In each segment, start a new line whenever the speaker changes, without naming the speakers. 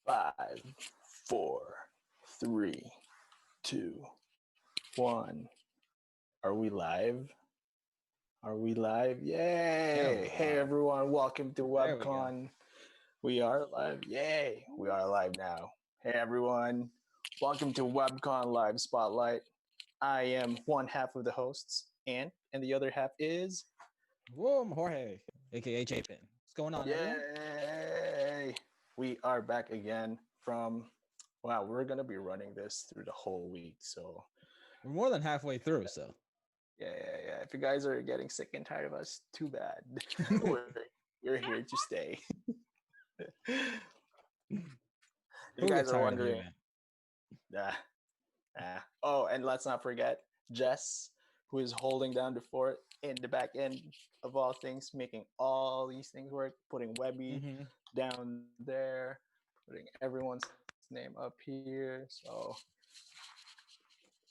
Five, four, three, two, one. Are we live? Are we live?
Yeah,
Yay!
we're
Hey
live.
everyone, welcome to
There we go.
WebCon. We are live. Yay! We are live now. Hey everyone, welcome to WebCon Live Spotlight. I am one half of the hosts, and the other half is
Whoa, I'm Jorge, aka J-Pin. What's going on, everyone?
Yay! We are back again from wow, we're gonna be running this through the whole week, so
We're more than halfway through, so
yeah. If you guys are getting sick and tired of us, too bad. we're here to stay. If you
who
guys
gets
are
tired of you,
wondering,
man?
oh, and let's not forget Jess, who is holding down the fort in the back end of all things, making all these things work, putting Webby
Mm-hmm.
down there, putting everyone's name up here. So,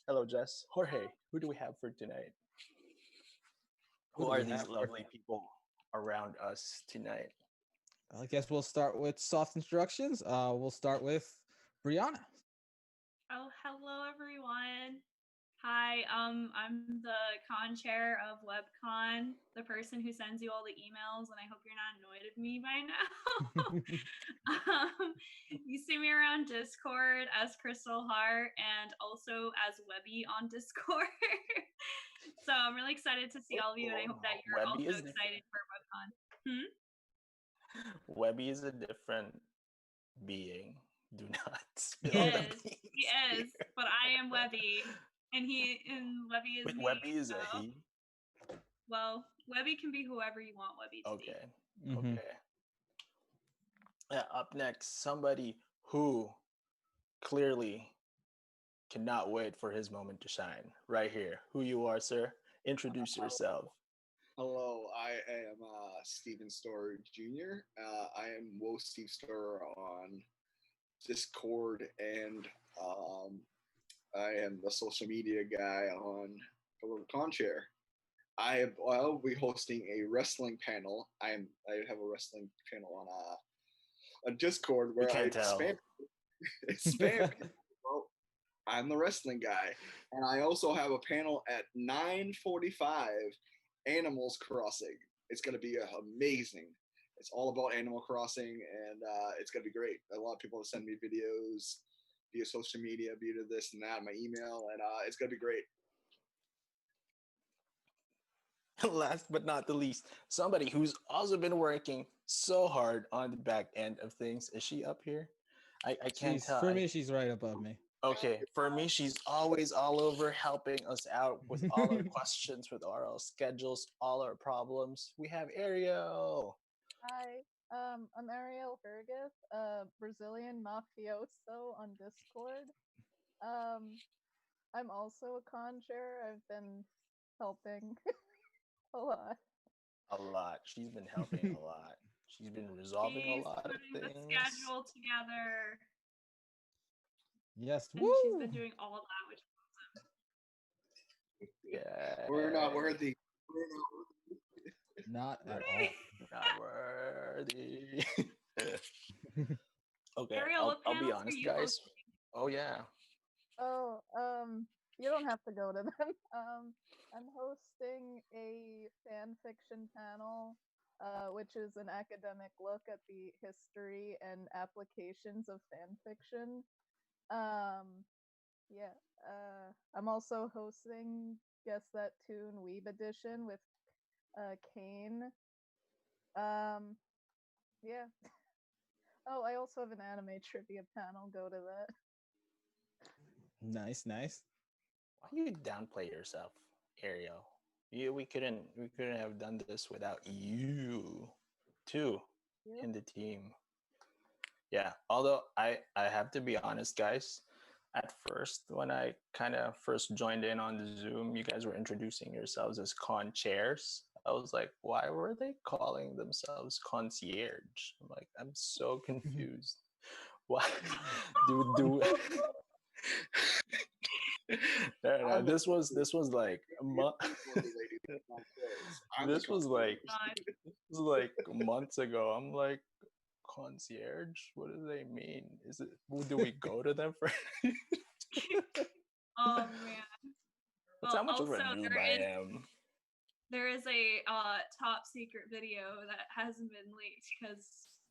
hello, Jess. Jorge, who do we have for tonight?
Who
Who
do
are
we
these
have?
lovely people around us tonight?
I guess we'll start with soft instructions. We'll start with Brianna.
Oh, hello everyone. Hi, I'm the con chair of WebCon, the person who sends you all the emails, and I hope you're not annoyed of me by now. You see me around Discord as Crystal Heart and also as Webby on Discord. So I'm really excited to see all of you, and I hope that you're
Webby
also
is
excited for WebCon.
Webby is a different being. Do not
He
spill the
is.
beans.
He is. But I am Webby. And Webby is
Wait,
me.
Webby is
so.
a he?
Well, Webby can be whoever you want Webby to be.
Okay.
Mm-hmm.
Okay. Up next, somebody who clearly cannot wait for his moment to shine. Right here. Who you are, sir? Introduce yourself.
Hello, I am Steven Storer Jr. I am Wo Steve Storer on Discord, and I am the social media guy on Conchair. I'll be hosting a wrestling panel. I have a wrestling panel on Discord where I
can't tell.
spam people. Well, I'm the wrestling guy, and I also have a panel at 9:45. Animals Crossing. It's going to be amazing. It's all about Animal Crossing, and it's going to be great. A lot of people have sent me videos via social media, via this and that, my email, and it's going to be great.
Last but not the least, somebody who's also been working so hard on the back end of things. Is she up here? I can't tell.
For me, she's right above me.
Okay, for me, she's always all over helping us out with all our questions, with all our schedules, all our problems. We have Ariel.
Hi, I'm Ariel Fergus, Brazilian mafioso on Discord. I'm also a con chair. I've been helping a lot.
A lot. She's been helping a lot. She's been resolving
She's
a lot of
putting the
things.
schedule together.
Yes,
And
woo!
she's been doing all that, which is awesome.
Yeah.
We're not worthy.
Not at all.
Not worthy. Okay,
Ariel, what
I'll be
panels are
honest,
you
guys.
hosting?
Oh yeah.
Oh, you don't have to go to them. I'm hosting a fan fiction panel, which is an academic look at the history and applications of fan fiction. Yeah. I'm also hosting Guess That Tune Weeb Edition with Kane. Yeah. Oh, I also have an anime trivia panel. Go to that.
Nice.
Why do you downplay yourself, Ariel? We couldn't have done this without you too
Yep.
in the team. Yeah, although I have to be honest, guys. At first, when I kind of first joined in on the Zoom, you guys were introducing yourselves as con chairs. I was like, why were they calling themselves concierge? I'm like, I'm so confused. Why do no, this was like a month. This was like months ago. I'm like, concierge? What do they mean? Is it? Do we go to them for?
Oh man.
That's how much of a
Also,
noob I am.
there is a top secret video that hasn't been leaked because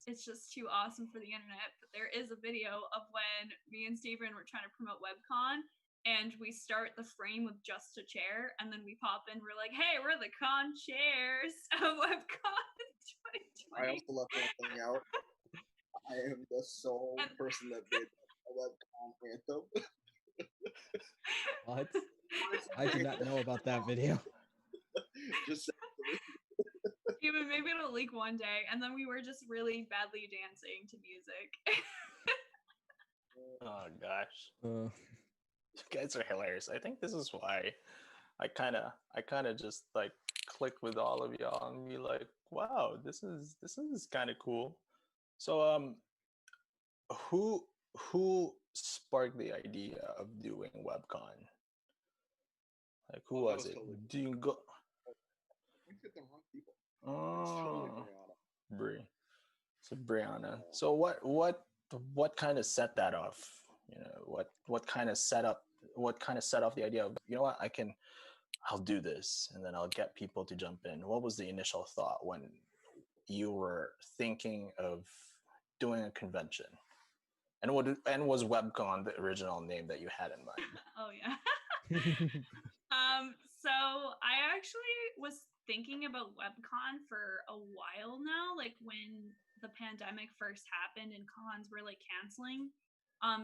it's just too awesome for the internet. But there is a video of when me and Steven were trying to promote WebCon, and we start the frame with just a chair, and then we pop in. We're like, "Hey, we're the con chairs of WebCon 2020."
I also left one thing out. I am the sole person that did a webcon anthem.
What? I did not know about that video.
Just
Even maybe it'll leak one day, and then we were just really badly dancing to music.
Oh gosh,
Uh,
you guys are hilarious. I think this is why I kind of just like click with all of y'all and be like, wow, this is kind of cool. So who sparked the idea of doing WebCon? Like, who
Oh, that
was
was
it?
totally-
Do you go?
we picked the wrong people. It's totally
Oh,
Brianna.
Bri. So Brianna. So what kind of set that off? You know, what kind of set off the idea of, you know what, I'll do this and then I'll get people to jump in. What was the initial thought when you were thinking of doing a convention? And was WebCon the original name that you had in mind?
Oh yeah. So I actually was thinking about WebCon for a while now, like when the pandemic first happened and cons were like canceling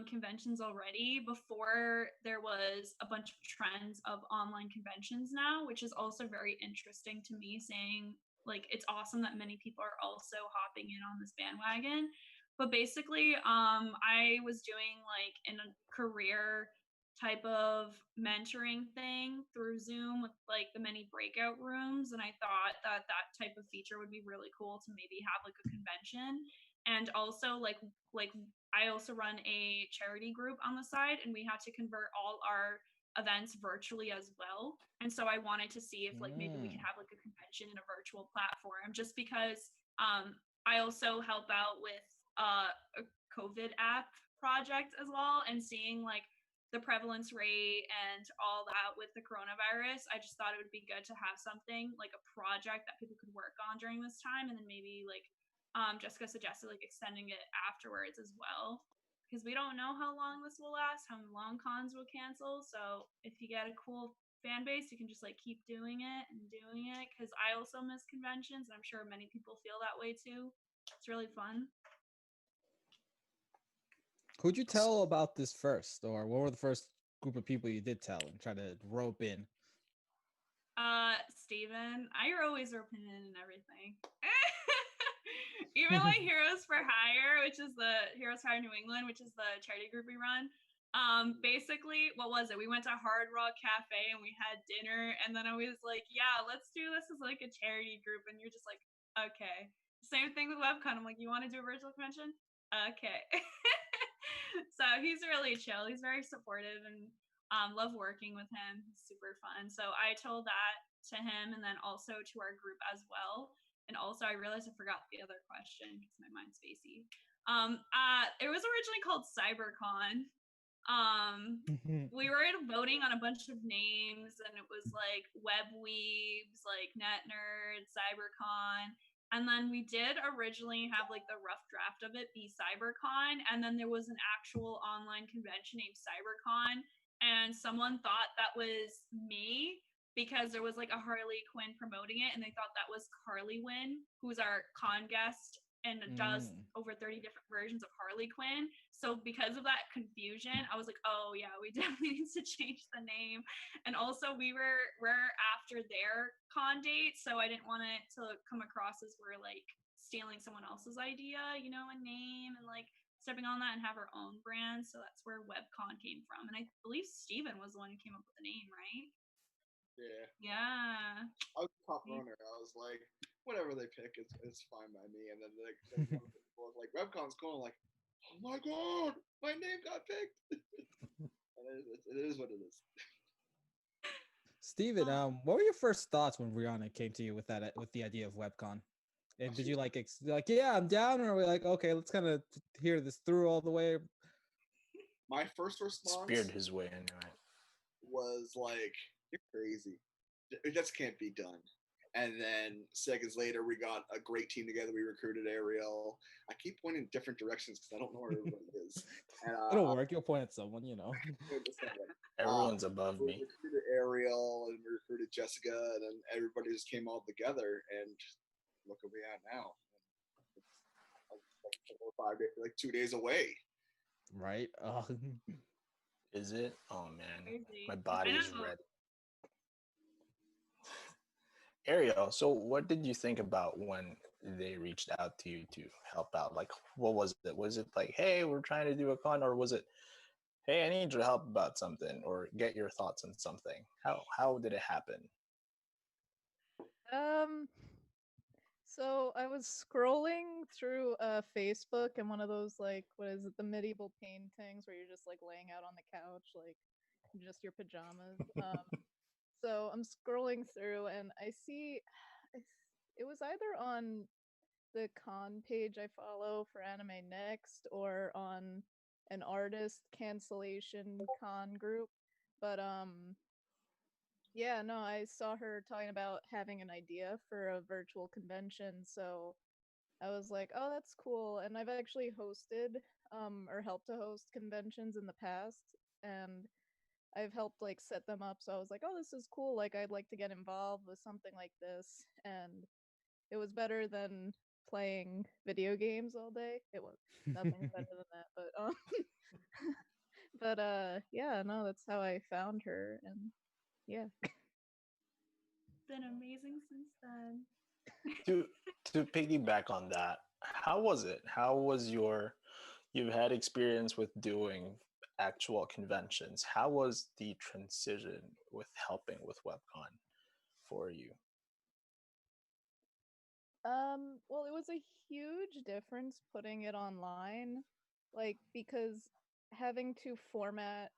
conventions already, before there was a bunch of trends of online conventions now, which is also very interesting to me, saying like it's awesome that many people are also hopping in on this bandwagon. But basically, I was doing like in a career type of mentoring thing through Zoom with like the many breakout rooms, and I thought that that type of feature would be really cool to maybe have like a convention. And also like I also run a charity group on the side, and we had to convert all our events virtually as well. And so I wanted to see if like maybe we could have like a convention in a virtual platform, just because I also help out with a COVID app project as well, and seeing like the prevalence rate and all that with the coronavirus, I just thought it would be good to have something like a project that people could work on during this time, and then maybe like Jessica suggested like extending it afterwards as well, because we don't know how long this will last, how long cons will cancel. So if you get a cool fan base, you can just like keep doing it and doing it, because I also miss conventions, and I'm sure many people feel that way too. It's really fun.
Who'd you tell about this first, or what were the first group of people you did tell and try to rope in?
Steven, you're always roping in and everything. Even like Heroes for Hire, which is the Heroes for Hire New England, which is the charity group we run. Basically, what was it? We went to Hard Rock Cafe and we had dinner, and then I was like, yeah, let's do this as like a charity group. And you're just like, okay. Same thing with WebCon. I'm like, you want to do a virtual convention? Okay. So he's really chill. He's very supportive, and love working with him. He's super fun. So I told that to him, and then also to our group as well. And also, I realized I forgot the other question because my mind's spacey. It was originally called CyberCon. We were voting on a bunch of names, and it was like Web Weebs, like Net Nerd, CyberCon. And then we did originally have like the rough draft of it be CyberCon, and then there was an actual online convention named CyberCon, and someone thought that was me because there was like a Harley Quinn promoting it, and they thought that was Harley Wynn, who's our con guest and does over 30 different versions of Harley Quinn. So because of that confusion, I was like, oh yeah, we definitely need to change the name. And also we're after their con date, so I didn't want it to come across as we're like stealing someone else's idea, you know, a name, and like stepping on that and have our own brand. So that's where WebCon came from. And I believe Steven was the one who came up with the name, right? Yeah.
I was top runner. I was like, whatever they pick, it's fine by me. And then like like WebCon's cool. I'm like, oh my god, my name got picked. And it is what it is.
Steven, what were your first thoughts when Brianna came to you with the idea of WebCon? And did you like like, yeah, I'm down, or are we like, okay, let's kind of hear this through all the way?
My first response
Speared his way into it.
was like, "You're crazy. It just can't be done." And then seconds later, we got a great team together. We recruited Ariel. I keep pointing in different directions because I don't know where everybody is. And,
It'll work. You'll point at someone, you know.
Everyone's above
we
me.
recruited Ariel and we recruited Jessica, and then everybody just came all together. And look where we at now. It's like 4 or 5 days, like 2 days away.
Right?
Is it? Oh man,
Crazy.
my body
I
is
know.
red. Ariel, so what did you think about when they reached out to you to help out? Like, what was it? Was it like, hey, we're trying to do a con, or was it, hey, I need your help about something, or get your thoughts on something? How did it happen?
So I was scrolling through Facebook and one of those like what is it, the medieval paintings where you're just like laying out on the couch, like just your pajamas. So I'm scrolling through and I see it was either on the con page I follow for Anime Next or on an artist cancellation con group. But yeah, no, I saw her talking about having an idea for a virtual convention, so I was like, "Oh, that's cool." And I've actually hosted or helped to host conventions in the past, and I've helped like set them up. So I was like, "Oh, this is cool. Like I'd like to get involved with something like this." And it was better than playing video games all day. It was nothing better than that, but but yeah, no, that's how I found her and yeah.
Been amazing since then.
to to piggyback on that, how was it? How was your, you've had experience with doing actual conventions. How was the transition with helping with WebCon for you?
Well, it was a huge difference putting it online, like because having to format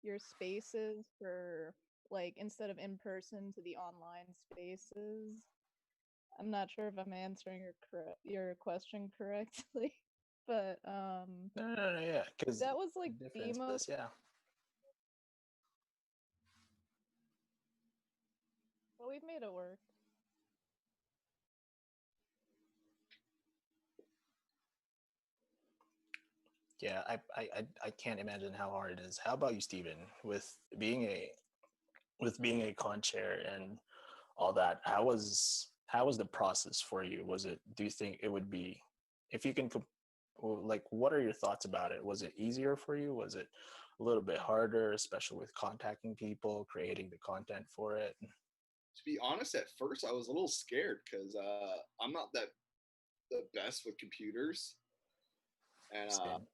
your spaces for like instead of in person to the online spaces. I'm not sure if I'm answering your question correctly, but
No, yeah, because
that was like
the
the
difference
most.
is, yeah.
Well, we've made it work.
Yeah, I can't imagine how hard it is. How about you, Steven? With being a con chair and all that, how was the process for you? Was it, do you think it would be, if you can like, what are your thoughts about it? Was it easier for you? Was it a little bit harder, especially with contacting people, creating the content for it?
To be honest, at first I was a little scared because I'm not that the best with computers, and
Same.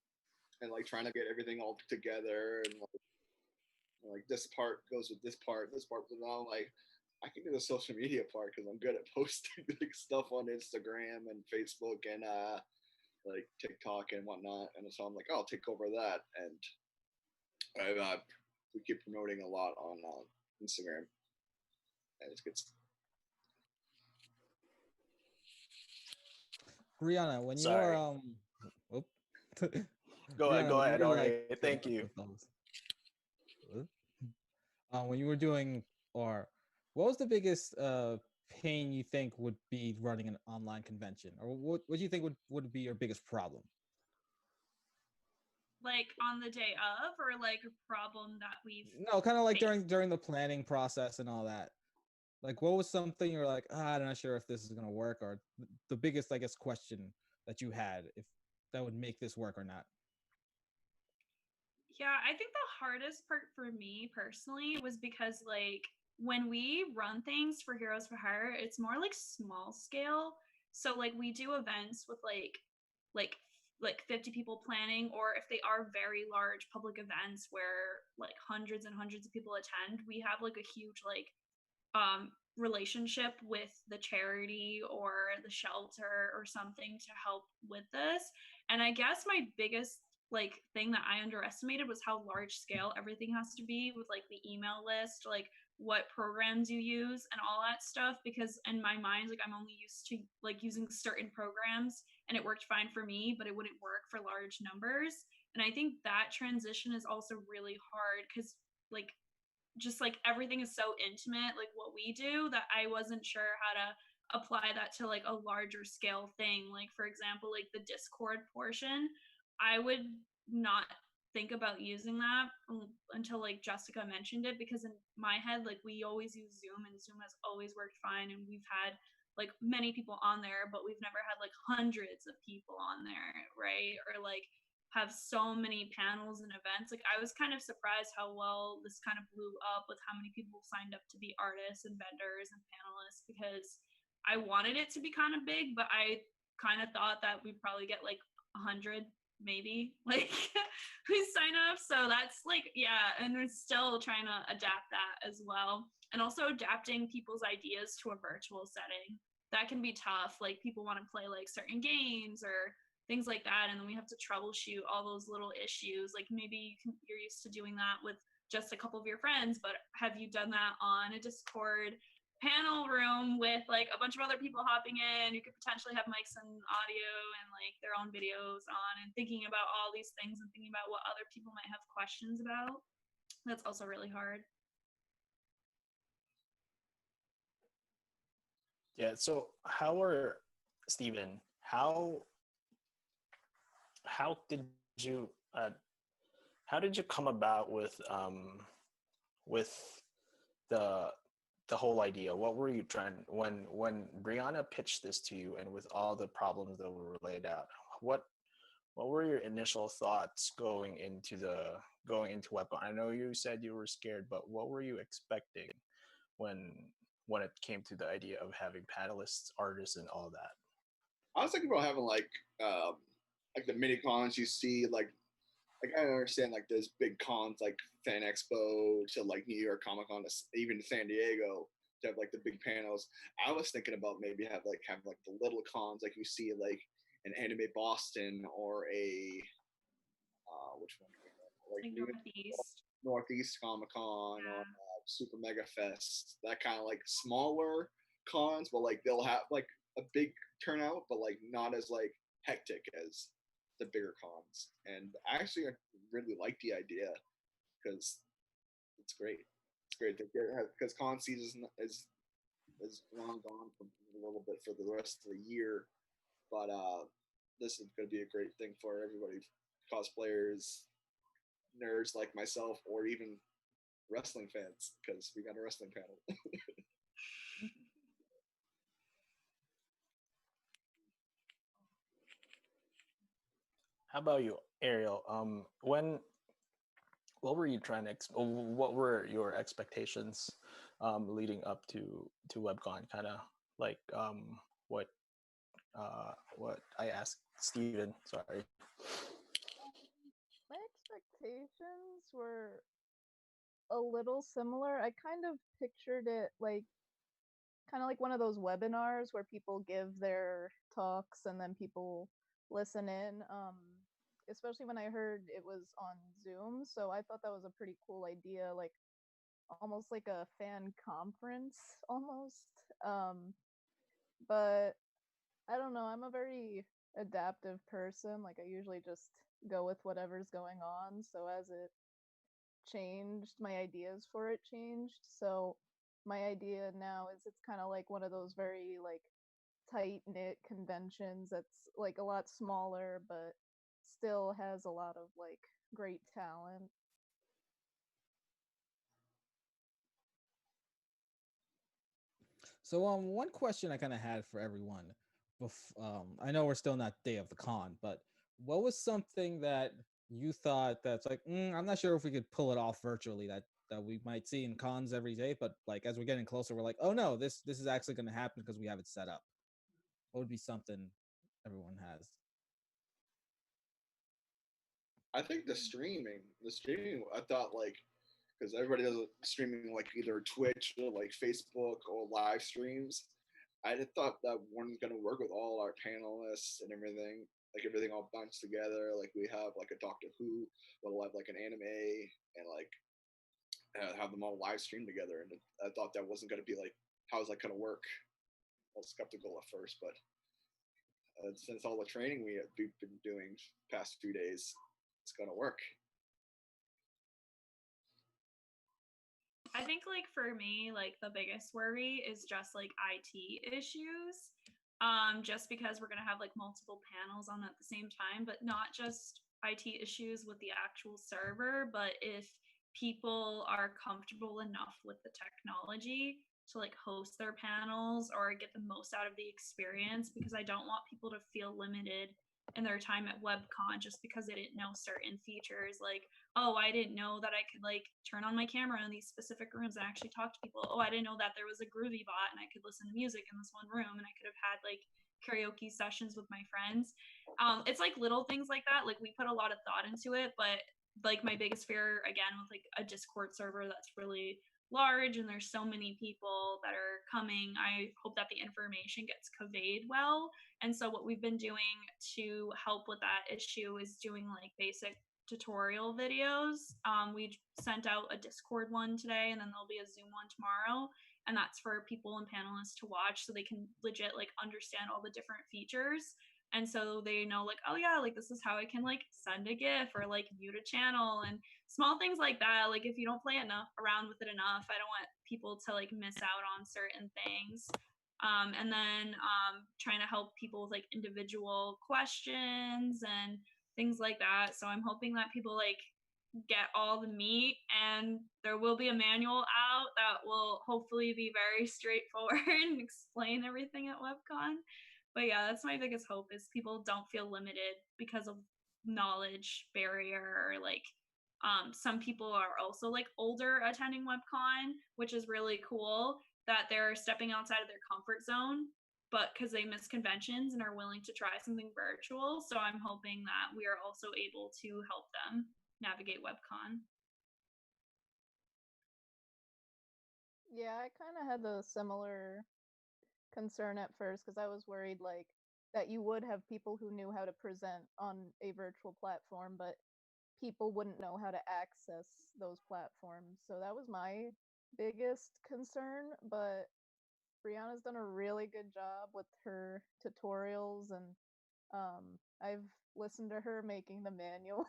and like trying to get everything all together and like this part goes with this part, but now like I can do the social media part because I'm good at posting like stuff on Instagram and Facebook and like TikTok and whatnot, and so I'm like, oh, I'll take over that, and we keep promoting a lot on Instagram, and it's good.
Rihanna, when you
Sorry.
were oop.
Go ahead,
Rihanna, when you
ahead.
were
Okay, thank you.
When you were doing, or what was the biggest pain you think would be running an online convention, or what do you think would be your biggest problem?
Like on the day of, or like a problem that we've
No, kind of like
faced?
during the planning process and all that. Like, what was something you're like, I'm not sure if this is gonna work, or the biggest, I guess, question that you had, if that would make this work or not?
Yeah, I think the hardest part for me personally was because like when we run things for Heroes for Hire, it's more like small scale. So like we do events with like like 50 people planning, or if they are very large public events where like hundreds and hundreds of people attend, we have like a huge like relationship with the charity or the shelter or something to help with this. And I guess my biggest like thing that I underestimated was how large scale everything has to be with like the email list, like what programs you use and all that stuff. Because in my mind, like I'm only used to like using certain programs and it worked fine for me, but it wouldn't work for large numbers. And I think that transition is also really hard because like just like everything is so intimate, like what we do, that I wasn't sure how to apply that to like a larger scale thing. Like for example, like the Discord portion, I would not think about using that until like Jessica mentioned it, because in my head, like we always use Zoom and Zoom has always worked fine, and we've had like many people on there, but we've never had like hundreds of people on there, right? Or like have so many panels and events. Like I was kind of surprised how well this kind of blew up with how many people signed up to be artists and vendors and panelists, because I wanted it to be kind of big, but I kind of thought that we'd probably get like 100 maybe like who sign up. So that's like, yeah, and we're still trying to adapt that as well. And also adapting people's ideas to a virtual setting. That can be tough. Like people want to play like certain games or things like that, and then we have to troubleshoot all those little issues. Like maybe you're used to doing that with just a couple of your friends, but have you done that on a Discord panel room with like a bunch of other people hopping in? You could potentially have mics and audio and like their own videos on, and thinking about all these things and thinking about what other people might have questions about. That's also really hard.
Yeah. So Steven, how did you how did you come about with the whole idea? What were you trying when Brianna pitched this to you, and with all the problems that were laid out? What were your initial thoughts going into WebCon? I know you said you were scared, but what were you expecting when it came to the idea of having panelists, artists, and all that?
I was thinking about having like the mini cons you see, like I understand like there's big cons like Fan Expo to like New York Comic Con to even San Diego to have like the big panels. I was thinking about maybe have like the little cons like you see like an Anime Boston or a which one
like
Northeast Comic Con
yeah.
or Super Mega Fest, that kind of like smaller cons, but like they'll have like a big turnout, but like not as like hectic as the bigger cons. And actually, I really like the idea because it's great. It's great because con season is long gone for a little bit for the rest of the year, but this is going to be a great thing for everybody, cosplayers, nerds like myself, or even wrestling fans, because we got a wrestling panel.
How about you, Ariel? What were you trying to? What were your expectations leading up to WebCon? Kind of like what I asked Steven. Sorry.
My expectations were a little similar. I kind of pictured it like kind of like one of those webinars where people give their talks and then people listen in. Especially when I heard it was on Zoom, so I thought that was a pretty cool idea, like almost like a fan conference almost. But I don't know, I'm a very adaptive person. Like I usually just go with whatever's going on. So as it changed, my ideas for it changed. So my idea now is it's kind of like one of those very like tight knit conventions that's like a lot smaller but still has a lot of like great talent.
So one question I kind of had for everyone, I know we're still not day of the con, but what was something that you thought that's like, I'm not sure if we could pull it off virtually, that we might see in cons every day, but like as we're getting closer, we're like, oh no, this is actually going to happen because we have it set up. What would be something everyone has?
I think the streaming, I thought like, because everybody does streaming like either Twitch or like Facebook or live streams. I thought that one was going to work with all our panelists and everything. like everything all bunched together. Like we have like a Doctor Who, we'll have like an anime, and like have them all live streamed together. And I thought that wasn't going to be like, how is that going to work? I was skeptical at first, but since all the training we've been doing past few days, it's going to work.
I think like for me, like the biggest worry is just like IT issues. Just because we're gonna have like multiple panels on at the same time, but not just IT issues with the actual server, but if people are comfortable enough with the technology to like host their panels or get the most out of the experience, because I don't want people to feel limited in their time at WebCon just because they didn't know certain features. Like, oh, I didn't know that I could like turn on my camera in these specific rooms and actually talk to people. Oh, I didn't know that there was a Groovy bot and I could listen to music in this one room, and I could have had like karaoke sessions with my friends. It's like little things like that. Like we put a lot of thought into it, but like my biggest fear again with like a Discord server that's really large and there's so many people that are coming, I hope that the information gets conveyed well. And so what we've been doing to help with that issue is doing like basic tutorial videos. We sent out a Discord one today, and then there'll be a Zoom one tomorrow, and that's for people and panelists to watch so they can legit like understand all the different features. And so they know like, oh yeah, like this is how I can like send a GIF or like mute a channel and small things like that. Like if you don't play enough around with it enough, I don't want people to like miss out on certain things. And then trying to help people with like individual questions and things like that. So I'm hoping that people like get all the meat, and there will be a manual out that will hopefully be very straightforward and explain everything at WebCon. But yeah, that's my biggest hope, is people don't feel limited because of knowledge barrier, or like some people are also like older attending WebCon, which is really cool that they're stepping outside of their comfort zone, but because they miss conventions and are willing to try something virtual. So I'm hoping that we are also able to help them navigate WebCon.
Yeah, I kind of had a similar concern at first because I was worried like that you would have people who knew how to present on a virtual platform, but people wouldn't know how to access those platforms. So that was my biggest concern. But Brianna's done a really good job with her tutorials, and I've listened to her making the manual,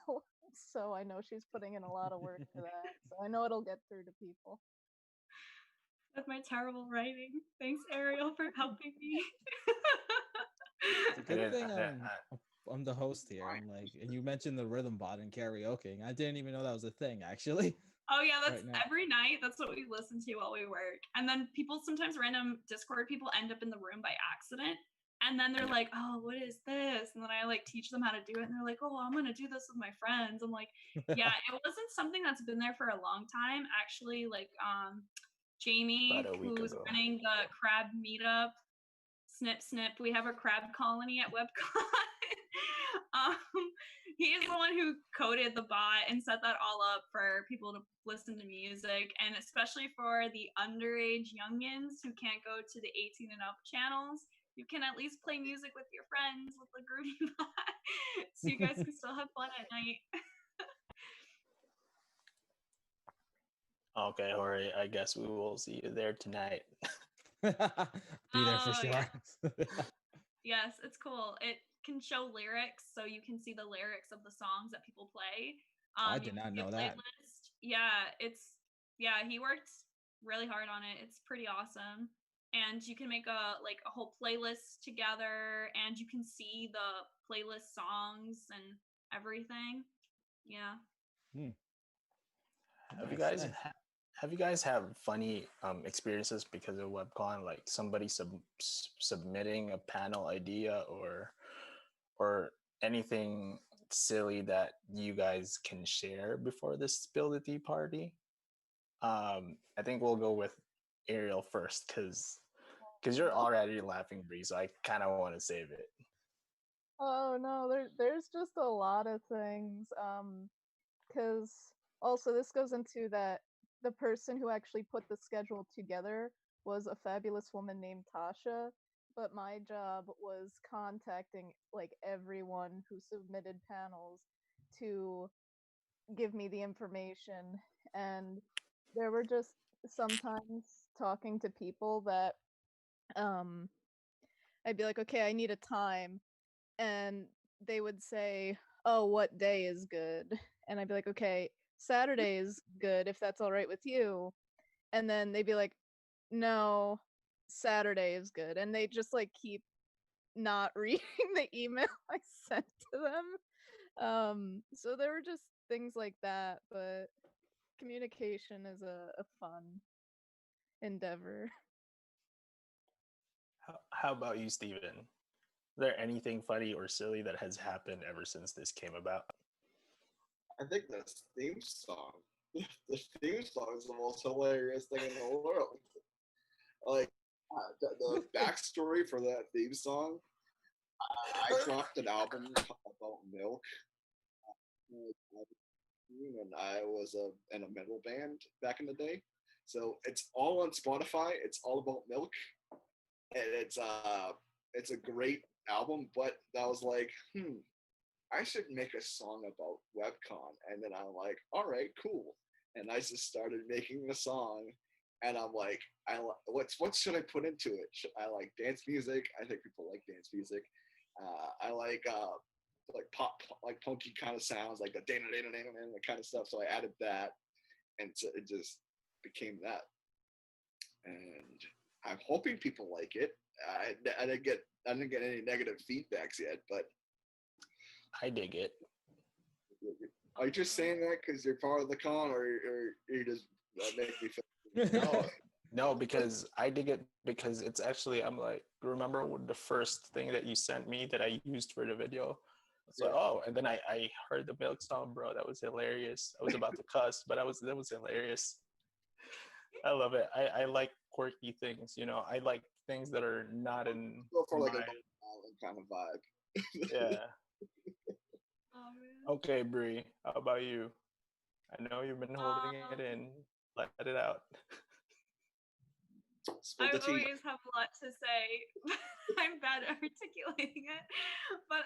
so I know she's putting in a lot of work for that. So I know it'll get through to people.
With my terrible writing. Thanks, Ariel, for helping me.
It's a good thing I'm the host here. I'm like, and you mentioned the rhythm bot and karaoke. I didn't even know that was a thing, actually.
Oh yeah, that's
Right now.
every night. That's what we listen to while we work. And then people, sometimes random Discord people, end up in the room by accident. And then they're like, oh, what is this? And then I like teach them how to do it. And they're like, oh, I'm going to do this with my friends. I'm like, yeah, it wasn't something that's been there for a long time. Actually, like Jamie, who's running the crab meetup, snip, snip. We have a crab colony at WebCon. He is the one who coded the bot and set that all up for people to listen to music, and especially for the underage youngins who can't go to the 18 and up channels, you can at least play music with your friends with the Groovy bot, so you guys can still have fun at night.
Okay, Jorge, I guess we will see you there tonight.
Be there for sure.
Yeah. Yes, it's cool. It can show lyrics, so you can see the lyrics of the songs that people play.
I did not know that.
Yeah, he worked really hard on it. It's pretty awesome. And you can make a whole playlist together, and you can see the playlist songs and everything. Yeah.
Have you guys have funny experiences because of WebCon, like somebody submitting a panel idea or anything silly that you guys can share before this Spill the Tea party? I think we'll go with Ariel first because you're already laughing, Bree, so I kind of want to save it.
Oh no, there's just a lot of things. Because also this goes into that the person who actually put the schedule together was a fabulous woman named Tasha. but my job was contacting like everyone who submitted panels to give me the information. And there were just sometimes talking to people that um I'd be like, okay, I need a time, and they would say, oh, what day is good? And I'd be like, okay, Saturday is good if that's all right with you. And then they'd be like, no, Saturday is good. And they just like keep not reading the email I sent to them. So there were just things like that, but communication is a fun endeavor.
How about you, Steven? Is there anything funny or silly that has happened ever since this came about?
I think the theme song, the theme song is the most hilarious thing in the world. Like the backstory for that theme song, I dropped an album about milk when I was in a metal band back in the day. So it's all on Spotify. It's all about milk, and it's a great album. But I was like, I should make a song about WebCon. And then I'm like, all right, cool. And I just started making the song. And I'm like, what should I put into it? I like dance music. I think people like dance music. I like pop, like punky kind of sounds, like the dana dana dana dana kind of stuff. So I added that, and so it just became that. And I'm hoping people like it. I didn't get any negative feedbacks yet, but
I dig it.
are you just saying that because you're part of the con, or you just make me feel?
No, no, because I dig it because it's actually, I'm like, remember the first thing that you sent me that I used for the video? So, oh, and then I heard the milk song, bro. That was hilarious. I was about to cuss, but that was hilarious. I love it. I like quirky things, you know. I like things that are not in
Go for like
my...
a kind of vibe.
Yeah.
Oh, man.
Okay, Bree, how about you? I know you've been holding it in. Let it out.
I always have a lot to say. I'm bad at articulating it. But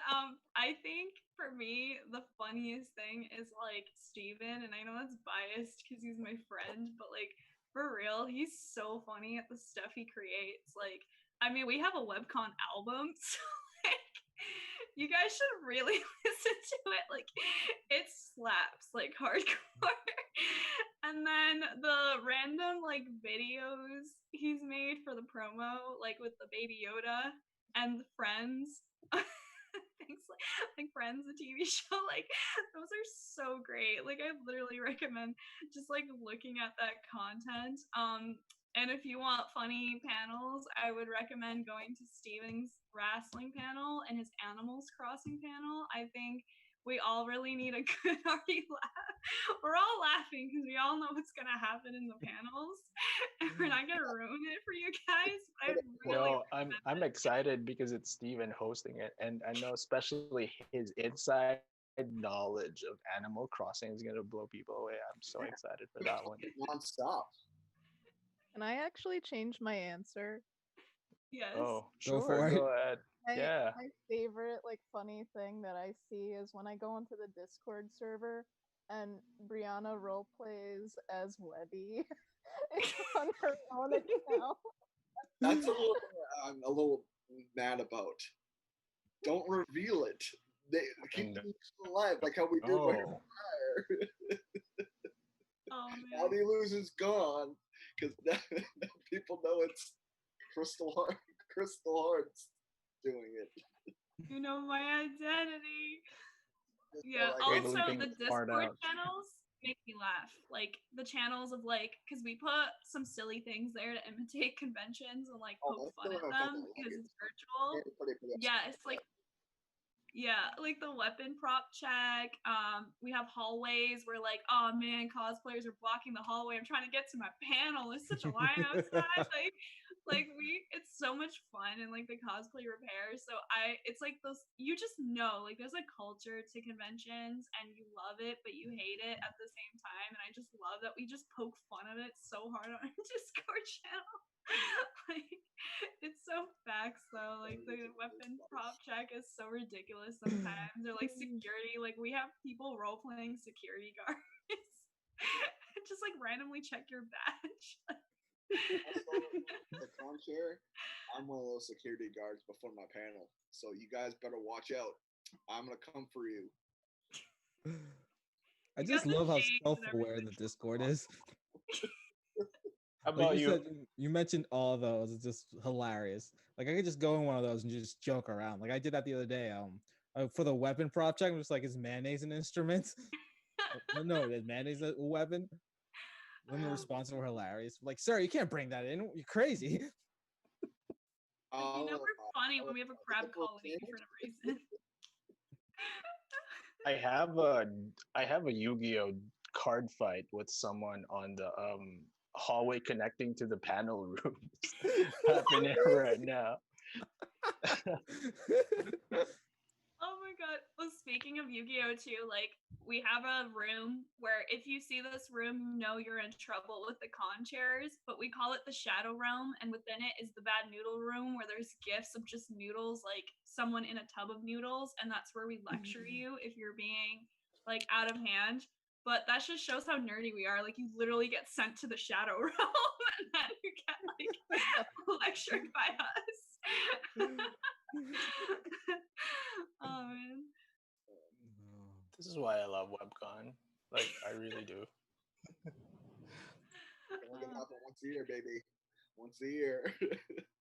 I think for me, the funniest thing is like Steven, and I know that's biased because he's my friend, but like for real, he's so funny at the stuff he creates. Like, I mean, we have a WebCon album, so like you guys should really listen to it. Like, it slaps like hardcore. And then the random like videos he's made for the promo, like with the Baby Yoda and Friends. Things like Friends, the TV show, like those are so great. Like I literally recommend just like looking at that content. And if you want funny panels, I would recommend going to Steven's wrestling panel and his Animals Crossing panel. I think we all really need a good hearty laugh. We're all laughing because we all know what's gonna happen in the panels, and we're not gonna ruin it for you guys. But I really
No, I'm excited because it's Steven hosting it, and I know especially his inside knowledge of Animal Crossing is gonna blow people away. I'm so excited for that one.
Non-stop.
Can I actually change my answer?
yes.
Oh,
Go
sure,
for it.
go ahead. Yeah.
My favorite like funny thing that I see is when I go into the Discord server and Brianna role plays as Webby on her own account.
That's a little I'm a little mad about. Don't reveal it. They keep it alive like how we did with
Oh,
Fire.
Oh
How
man.
he loses gone because now people know it's Crystal Hearts doing it.
You know my identity. Yeah.
Like,
Wait,
Also,
leaving
the
the part
Discord
out.
channels make me laugh. Like the channels of like, because we put some silly things there to imitate conventions and like poke fun at them because it's virtual. Yeah, it's like like the weapon prop check. We have hallways where like, oh man, cosplayers are blocking the hallway. I'm trying to get to my panel. There's such a line outside. Like It's so much fun and like the cosplay repair. So it's like those, you just know, like there's a culture to conventions and you love it, but you hate it at the same time. And I just love that we just poke fun of it so hard on our Discord channel. Like, it's so facts though. Like the weapon prop check is so ridiculous sometimes. Or like security, like we have people role playing security guards. Just like randomly check your badge.
The con chair, I'm one of those security guards before my panel. So you guys better watch out. I'm gonna come for you.
I
You
just
got the
love how
shades and
self-aware the
everything.
Discord is.
How
Like
about
you
you?
said, you mentioned all of those. It's just hilarious. Like I could just go in one of those and just joke around. Like I did that the other day. For the weapon prop check, I'm just like, is mayonnaise an instrument? No, is mayonnaise a weapon? Then the responses were hilarious. Like, sir, you can't bring that in. You're crazy.
Like, we're funny when we have a crab colony for no reason.
I have a Yu-Gi-Oh card fight with someone on the hallway connecting to the panel rooms happening right now.
Oh my god. Well, speaking of Yu-Gi-Oh too, like we have a room where if you see this room, you know you're in trouble with the con chairs, but we call it the Shadow Realm, and within it is the Bad Noodle Room where there's gifts of just noodles, like someone in a tub of noodles, and that's where we lecture you if you're being like out of hand. But that just shows how nerdy we are. Like you literally get sent to the Shadow Realm and then you get like lectured by us. Oh man.
This is why I love WebCon. Like I really do.
Only gonna happen once a year, baby. Once a year.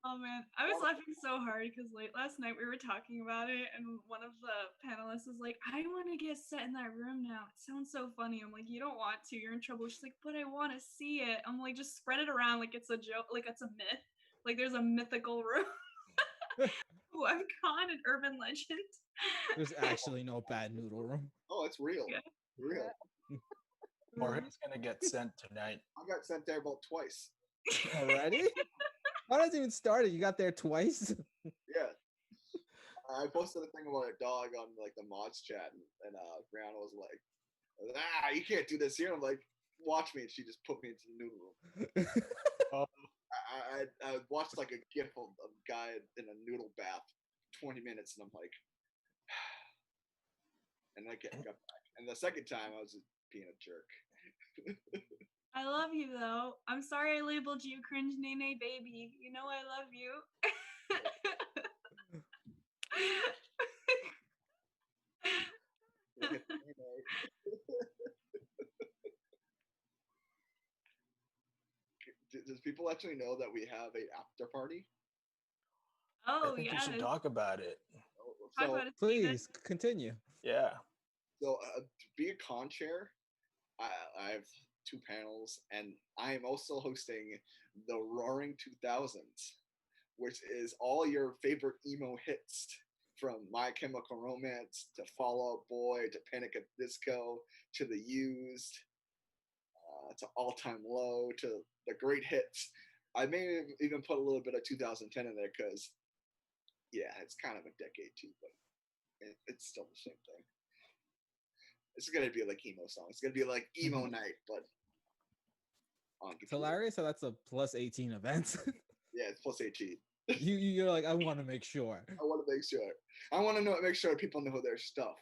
Oh man, I was laughing so hard because late last night we were talking about it, and one of the panelists was like, "I want to get set in that room now. It sounds so funny." I'm like, "You don't want to. You're in trouble." She's like, "But I want to see it." I'm like, "Just spread it around like it's a joke, like it's a myth. Like there's a mythical room." WebCon and urban legend.
There's actually no Bad Noodle Room.
Oh, it's real.
Yeah.
Real.
Or he's gonna get sent tonight.
I got sent there about twice.
Already? Why doesn't even started? You got there twice.
Yeah. I posted a thing about a dog on like the mods chat, and Brianna was like, you can't do this here. I'm like, watch me, and she just put me into the noodle room. I watched like a gif of a guy in a noodle bath, 20 minutes, and I'm like, and I got back. And the second time, I was just being a jerk.
I love you though. I'm sorry I labeled you cringe nene baby. You know I love you.
Does people actually know that we have a after party?
Oh
I think
yeah.
we should talk about it.
Talk about it,
Please continue.
Yeah.
So to be a con chair, I have 2 panels, and I am also hosting the Roaring 2000s, which is all your favorite emo hits from My Chemical Romance to Fall Out Boy to Panic at the Disco to The Used to All Time Low to the great hits. I may even put a little bit of 2010 in there because, yeah, it's kind of a decade too, but it's still the same thing. It's gonna be like emo song. It's gonna be like emo night, but on
It's hilarious how that's a plus 18 event.
Yeah, it's plus 18.
You're like, I want to make sure.
I want to make sure. I want to make sure people know their stuff.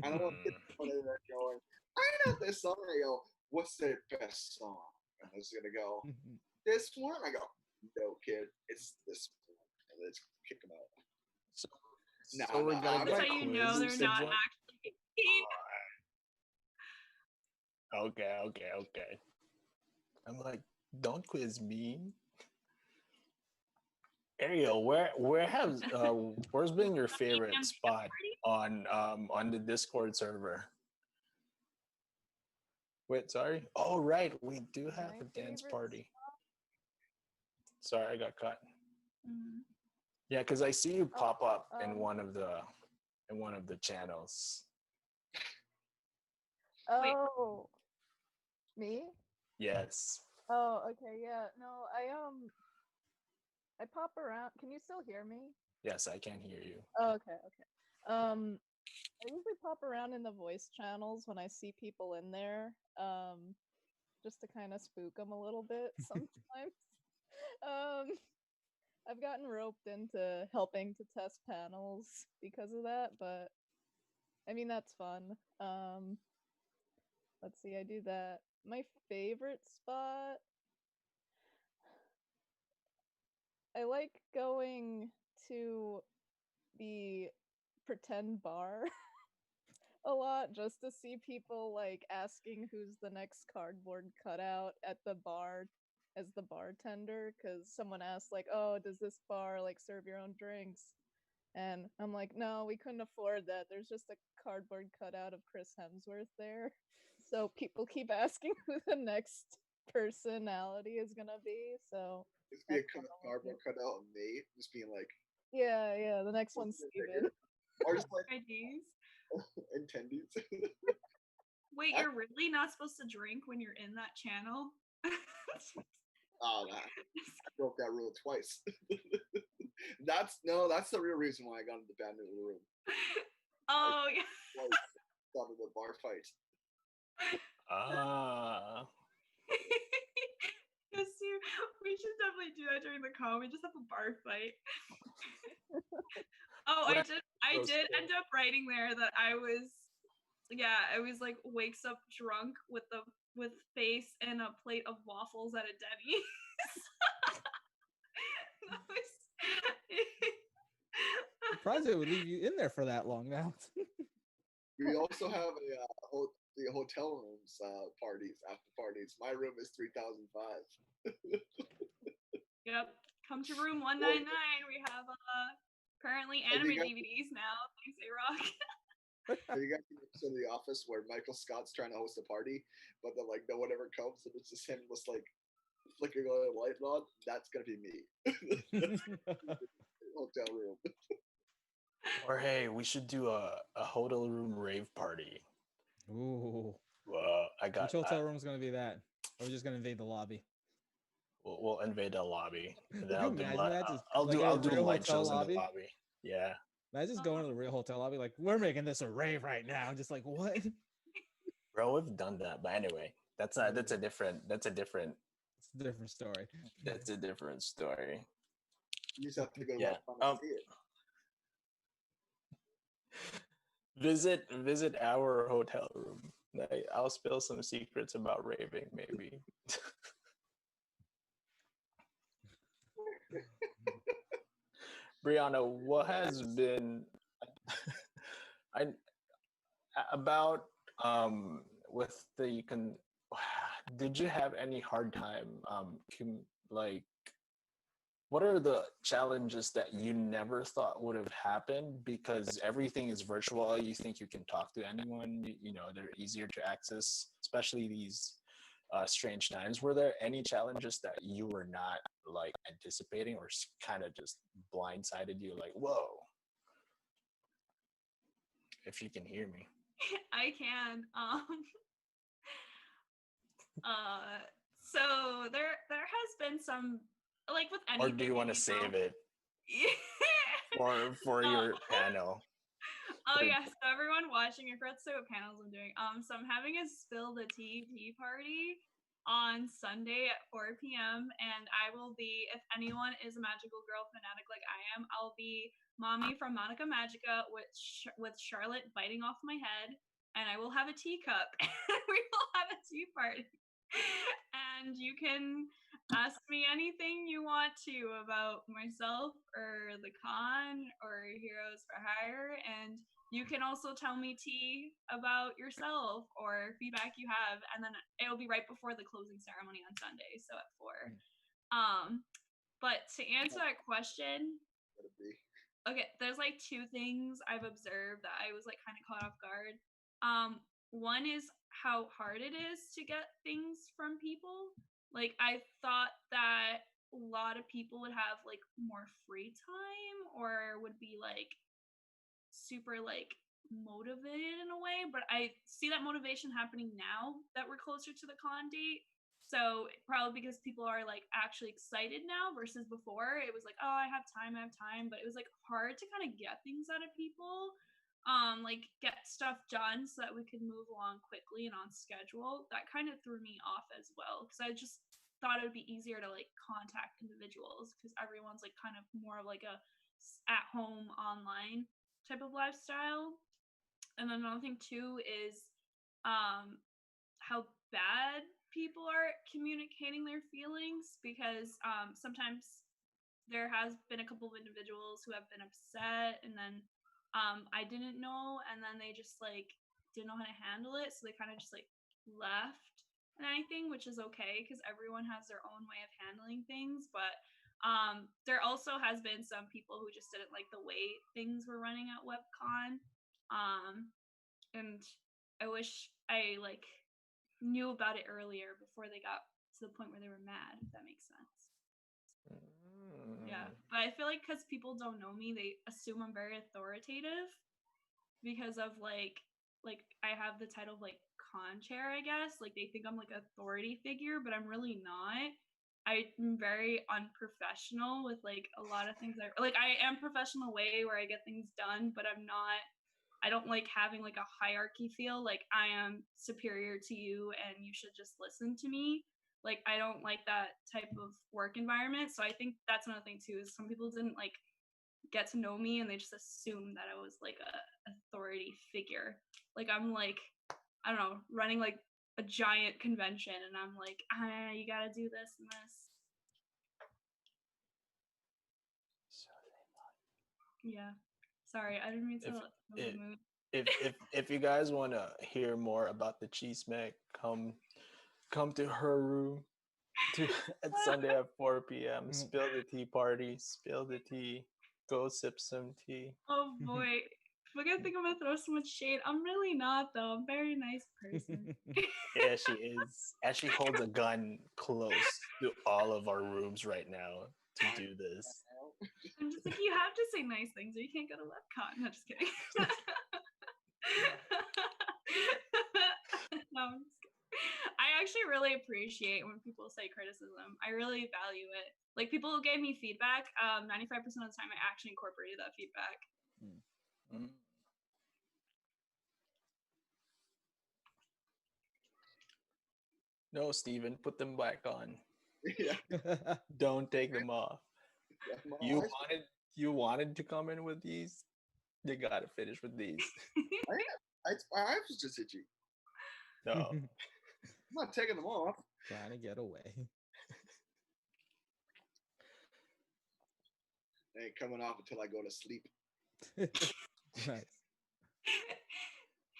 I don't want people there going, I know this song. I go, what's their best song? And I was gonna go, this one. I go, no, kid, it's this one. And let's kick them out.
So we're gonna
That's
get
how you know they're
quizzes
not
and
actually.
Okay. I'm like, don't quiz me. Ariel, where's been your favorite spot on the Discord server? Wait, sorry. Oh right, we do have
My
a dance
favorite
party. Sorry, I got cut.
Mhm.
Yeah, because I see you pop up in
um,
one of the channels.
Oh, me?
Yes.
Oh, okay, yeah. No, I pop around. Can you still hear me?
Yes, I can hear you.
Oh, okay. I usually pop around in the voice channels when I see people in there, just to kind of spook them a little bit sometimes. um, I've gotten roped into helping to test panels because of that, but I mean that's fun. Let's see, I do that. My favorite spot, I like going to the pretend bar a lot just to see people like asking who's the next cardboard cutout at the bar as the bartender, because someone asked like, oh, does this bar like serve your own drinks? And I'm like, no, we couldn't afford that. There's just a cardboard cutout of Chris Hemsworth there. So people keep asking who the next personality is gonna be. So
Just be a
that's kinda
cardboard
weird.
cutout of me, just being like,
Yeah, the next one's
"What's your
Steven.
or just like
IDs.
attendees.
Wait, you're really not supposed to drink when you're in that channel?
Oh, nah, I broke that rule twice. That's the real reason why I got into the band in the room.
Oh, yeah.
Twice got into the bar fight.
Ah,
Yes, we should definitely do that during the con. We just have a bar fight. Oh, I did end up writing there that I was like wakes up drunk with face and a plate of waffles at a Denny's. That was
Surprised they would leave you in there for that long now.
We also have the hotel rooms parties, after parties. My room is 3005.
Yep. Come to room 199. We have currently anime DVDs now. Thanks, A-Rock.
Have you guys seen the episode of The Office where Michael Scott's trying to host a party, but then like no one ever comes, and it's just him just like flickering on a light on? That's gonna be me. Hotel room.
or hey, we should do a hotel room rave party.
Ooh.
I got.
Which hotel room is going to be that? Or we're just going to invade the lobby?
We'll invade the lobby. And
Could
then
you
I'll do
imagine that? Just
I'll
like
do
in a
I'll do
real
light
hotel
shows in
lobby?
the lobby. Yeah.
Imagine just going to the real hotel lobby, like, we're making this a rave right now. Just like, what?
Bro, we've done that. But anyway, that's a different
It's a different story.
that's a different story.
You just have to go to
Yeah.
Webcon and see it.
Visit our hotel room. I'll spill some secrets about raving, maybe. Brianna, what has been I about with the did you have any hard time like what are the challenges that you never thought would have happened because everything is virtual? You think you can talk to anyone, you know, they're easier to access, especially these strange times. Were there any challenges that you were not like anticipating or kind of just blindsided you like, whoa? If you can hear me.
I can. So there has been some, like with anything.
Or do you want to save it for your panel?
Oh yeah, so everyone watching, I forgot to say what panels I'm doing. So I'm having a spill the tea party on Sunday at 4 p.m. and I will be, if anyone is a magical girl fanatic like I am, I'll be Mommy from Monica Magica with Charlotte biting off my head, and I will have a teacup and we will have a tea party. And you can ask me anything you want to about myself or the con or Heroes for Hire, and you can also tell me tea about yourself or feedback you have, and then it'll be right before the closing ceremony on Sunday, so at 4. But to answer that question, okay, there's like 2 things I've observed that I was like kind of caught off guard. One is how hard it is to get things from people. Like I thought that a lot of people would have like more free time or would be like super like motivated in a way, but I see that motivation happening now that we're closer to the con date. So probably because people are like actually excited now versus before, it was like, oh, I have time, but it was like hard to kind of get things out of people, like get stuff done so that we could move along quickly and on schedule. That kind of threw me off as well because I just thought it would be easier to like contact individuals because everyone's like kind of more of like a at home online type of lifestyle. And then another thing too is how bad people are communicating their feelings because sometimes there has been a couple of individuals who have been upset and then I didn't know and then they just like didn't know how to handle it, so they kind of just like left and anything, which is okay because everyone has their own way of handling things. But there also has been some people who just didn't like the way things were running at WebCon, and I wish I like knew about it earlier before they got to the point where they were mad, if that makes sense. Yeah, but I feel like because people don't know me, they assume I'm very authoritative because of like I have the title of like con chair, I guess. Like they think I'm like authority figure, but I'm really not. I'm very unprofessional with like a lot of things. I am professional way where I get things done, but I don't like having like a hierarchy feel like I am superior to you and you should just listen to me. Like I don't like that type of work environment. So I think that's another thing too is some people didn't like get to know me and they just assumed that I was like a authority figure. Like I'm like, I don't know, running like a giant convention and I'm like, you gotta do this and this. Yeah. Sorry, I didn't mean to
if you guys want to hear more about the cheese mac, come to her room at Sunday at 4 p.m. Spill the tea party. Spill the tea. Go sip some tea.
Oh boy. We're gonna think I'm gonna throw so much shade. I'm really not though. I'm a very nice person.
Yeah, she is. And she holds a gun close to all of our rooms right now to do this.
I'm just like, you have to say nice things or you can't go to WebCon. No, just kidding. No, I'm just kidding. I actually really appreciate when people say criticism. I really value it. Like people who gave me feedback, 95% of the time I actually incorporated that feedback.
No, Steven, put them back on.
Yeah.
Don't take them off. You wanted to come in with these. You gotta finish with these.
I was just itchy.
No,
I'm not taking them off.
Trying to get away.
They ain't coming off until I go to sleep.
Nice.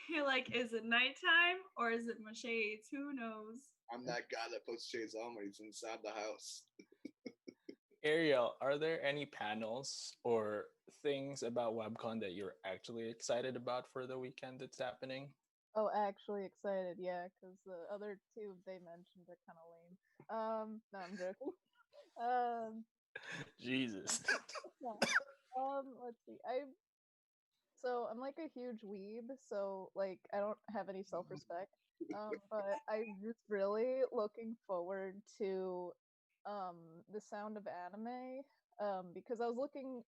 You're like, is it nighttime or is it my shades? Who knows?
I'm that guy that puts shades on when he's inside the house.
Ariel, are there any panels or things about WebCon that you're actually excited about for the weekend that's happening?
Oh, actually excited, yeah, because the other two they mentioned are kind of lame. No, I'm joking.
Jesus.
Yeah. Let's see. I'm like a huge weeb, so like I don't have any self-respect. But I'm just really looking forward to the Sound of Anime. Because I was looking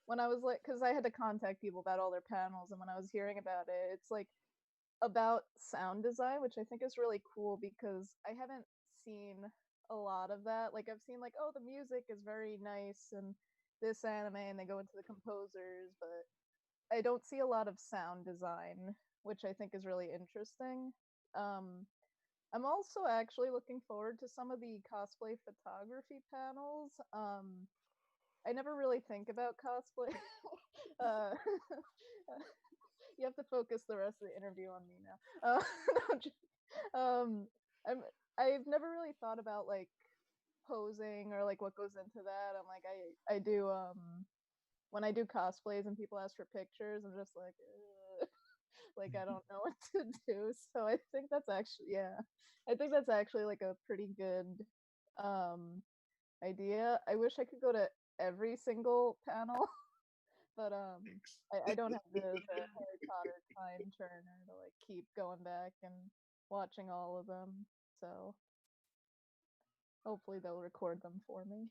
when I was like, because I had to contact people about all their panels, and when I was hearing about it, it's like about sound design, which I think is really cool because I haven't seen a lot of that. Like I've seen like, oh, the music is very nice and this anime and they go into the composers, but I don't see a lot of sound design, which I think is really interesting. I'm also actually looking forward to some of the cosplay photography panels. I never really think about cosplay. uh, you have to focus the rest of the interview on me now. I've never really thought about like posing or like what goes into that. I'm like I do when I do cosplays and people ask for pictures, I'm just like like I don't know what to do. So I think that's actually I think that's actually like a pretty good idea. I wish I could go to every single panel. But I don't have the Harry Potter time turner to like keep going back and watching all of them. So Hopefully they'll record them for me.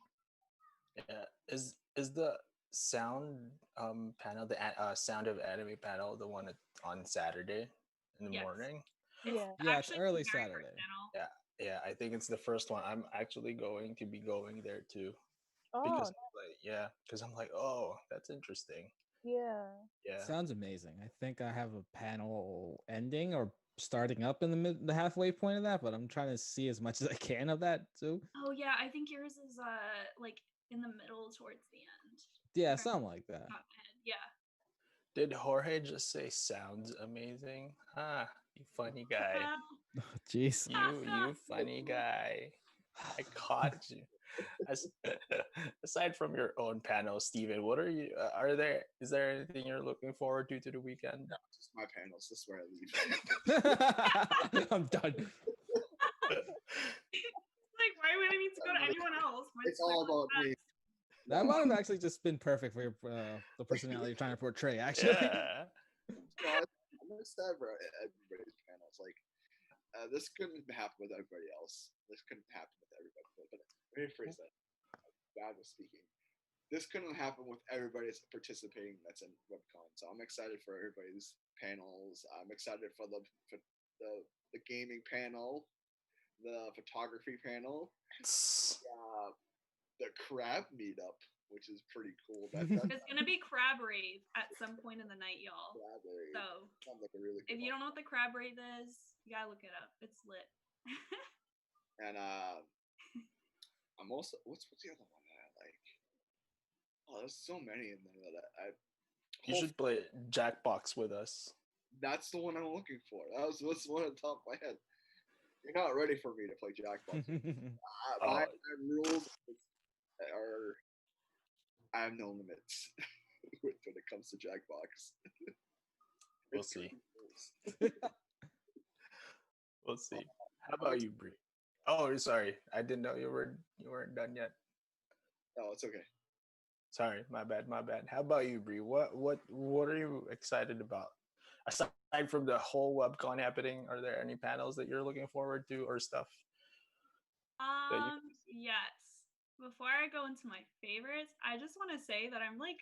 Yeah. Is the sound panel sound of anime panel the one on Saturday in the
Yes.
morning?
It's
Yeah.
Yeah, it's
actually
early
the very first
Saturday.
panel.
Yeah, I think it's the first one. I'm actually going to be going there too
Oh,
because because I'm like, oh, that's interesting.
yeah.
Yeah.
Sounds amazing. I think I have a panel ending or starting up in the halfway point of that, but I'm trying to see as much as I can of that too.
Oh yeah, I think yours is like in the middle towards the end.
Yeah,
If I'm
something like that.
top head. Yeah.
Did Jorge just say sounds amazing? Ah, you funny guy.
Jeez.
You funny guy. I caught you. As, aside from your own panel, Steven, what are you? Is there anything you're looking forward to the weekend?
No, just my panels. This is where I leave.
I'm done.
Like, why would I need to go to anyone else?
It's all about me.
That might have actually just been perfect for your the personality you're trying to portray. Actually,
Yeah.
I'm excited for everybody's panels. Like, this couldn't happen with everybody else. This couldn't happen with everybody. But let me rephrase that. Bad was speaking. This couldn't happen with everybody that's participating that's in WebCon. So I'm excited for everybody's panels. I'm excited for the gaming panel, the photography panel, the crab meetup, which is pretty cool.
It's gonna be crab rave at some point in the night, y'all.
Crab rave.
So
Sounds like a really
if you don't know what the crab rave is, you gotta look it up. It's lit.
And I'm also what's the other one that I like? Oh, there's so many in there that I
You should play Jackbox with us.
That's the one I'm looking for. That's one on the top of my head. You're not ready for me to play Jackbox. My rules are I have no limits when it comes to Jackbox.
We'll see. We'll see. How about you, Bree? Oh, sorry. I didn't know you weren't done yet.
No, it's okay.
Sorry, my bad. How about you, Bree? What are you excited about? Aside from the whole WebCon happening, are there any panels that you're looking forward to or stuff?
Yes. Before I go into my favorites, I just want to say that I'm like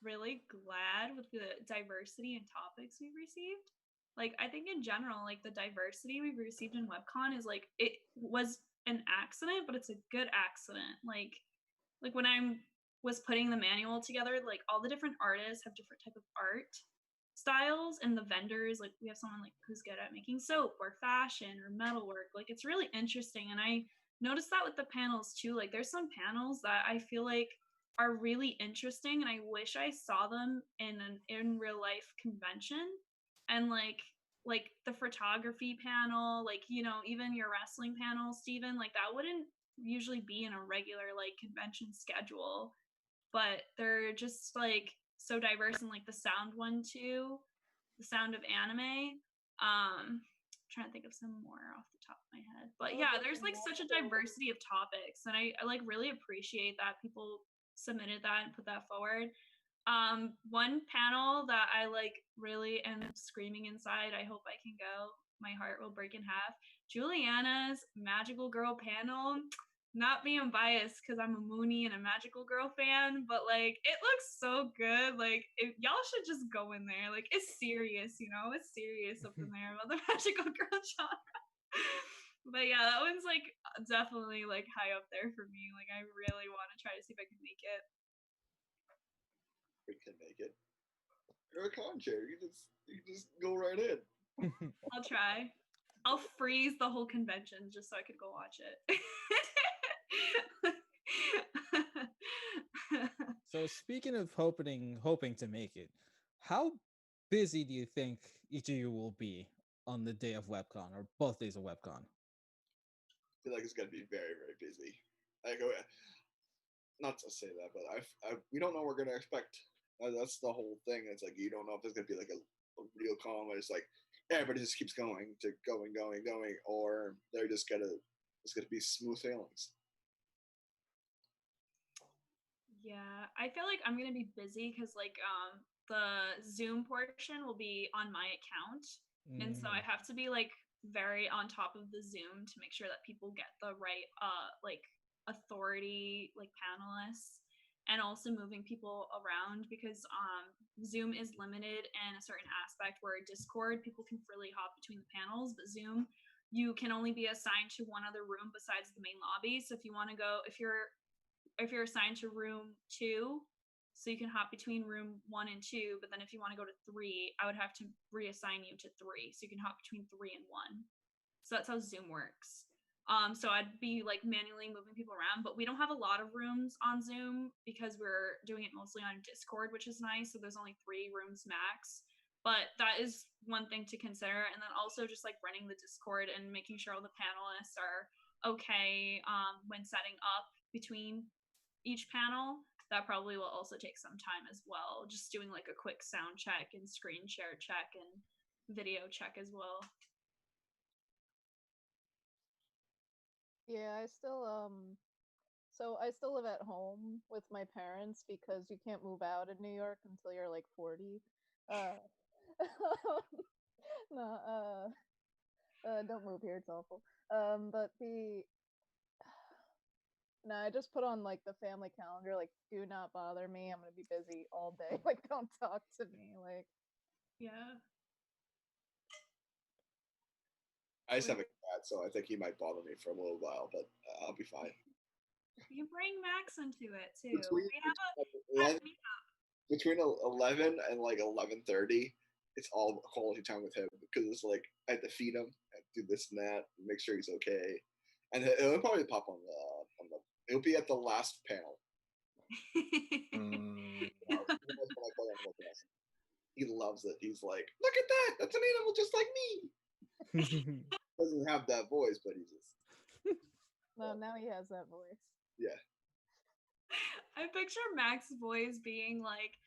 really glad with the diversity and topics we've received. Like, I think in general, like the diversity we've received in WebCon is like, it was an accident, but it's a good accident. Like when I was putting the manual together, like all the different artists have different type of art styles, and the vendors, like we have someone like who's good at making soap or fashion or metalwork. Like it's really interesting, and I noticed that with the panels too. Like there's some panels that I feel like are really interesting, and I wish I saw them in an in real life convention. And like the photography panel, like even your wrestling panel, Steven, like that wouldn't usually be in a regular like convention schedule, but they're just like so diverse. And like the sound one too, the sound of anime. Trying to think of some more off the top of my head, but yeah, there's like such a diversity of topics, and I like really appreciate that people submitted that and put that forward. One panel that I like really am screaming inside, I hope I can go, my heart will break in half, Juliana's Magical Girl panel. Not being biased because I'm a Mooney and a Magical Girl fan, but like it looks so good. Like y'all should just go in there. Like it's serious, it's serious up in there about the Magical Girl genre. But yeah, that one's like definitely like high up there for me. Like I really want to try to see if I can make it.
We can make it. You're a con chair. You just go right in.
I'll try. I'll freeze the whole convention just so I could go watch it.
So speaking of hoping to make it, how busy do you think each of you will be on the day of WebCon or both days of WebCon?
I feel like it's gonna be very, very busy. Like, not to say that, but we don't know what we're gonna expect. That's the whole thing. It's like you don't know if it's gonna be like a real con where it's like everybody just keeps going, or it's gonna be smooth sailings.
Yeah, I feel like I'm gonna be busy because like the Zoom portion will be on my account, and so I have to be like very on top of the Zoom to make sure that people get the right like authority like panelists, and also moving people around because Zoom is limited in a certain aspect where Discord people can freely hop between the panels, but Zoom you can only be assigned to one other room besides the main lobby. So if you want to go, if you're assigned to room 2, so you can hop between room 1 and 2, but then if you want to go to 3, I would have to reassign you to 3, so you can hop between 3 and 1. So that's how Zoom works. So I'd be like manually moving people around, but we don't have a lot of rooms on Zoom because we're doing it mostly on Discord, which is nice. So there's only 3 rooms max. But that is one thing to consider. And then also just like running the Discord and making sure all the panelists are okay when setting up between each panel. That probably will also take some time as well. Just doing like a quick sound check and screen share check and video check as well.
Yeah, I still so I still live at home with my parents because you can't move out in New York until you're like 40. No, don't move here, it's awful. But no, I just put on like the family calendar, like, do not bother me. I'm gonna be busy all day. Like, don't talk to me. Like,
yeah.
I just have a cat, so I think he might bother me for a little while, but I'll be fine.
You can bring Max into it too.
Between 11 and like 11:30, it's all quality time with him because it's like I have to feed him, I do this and that, make sure he's okay, and he'll probably pop on the. He'll be at the last panel. He loves it. He's like, look at that! That's an animal just like me. Doesn't have that voice, but he just.
no, now he has that voice.
Yeah.
I picture Max's voice being like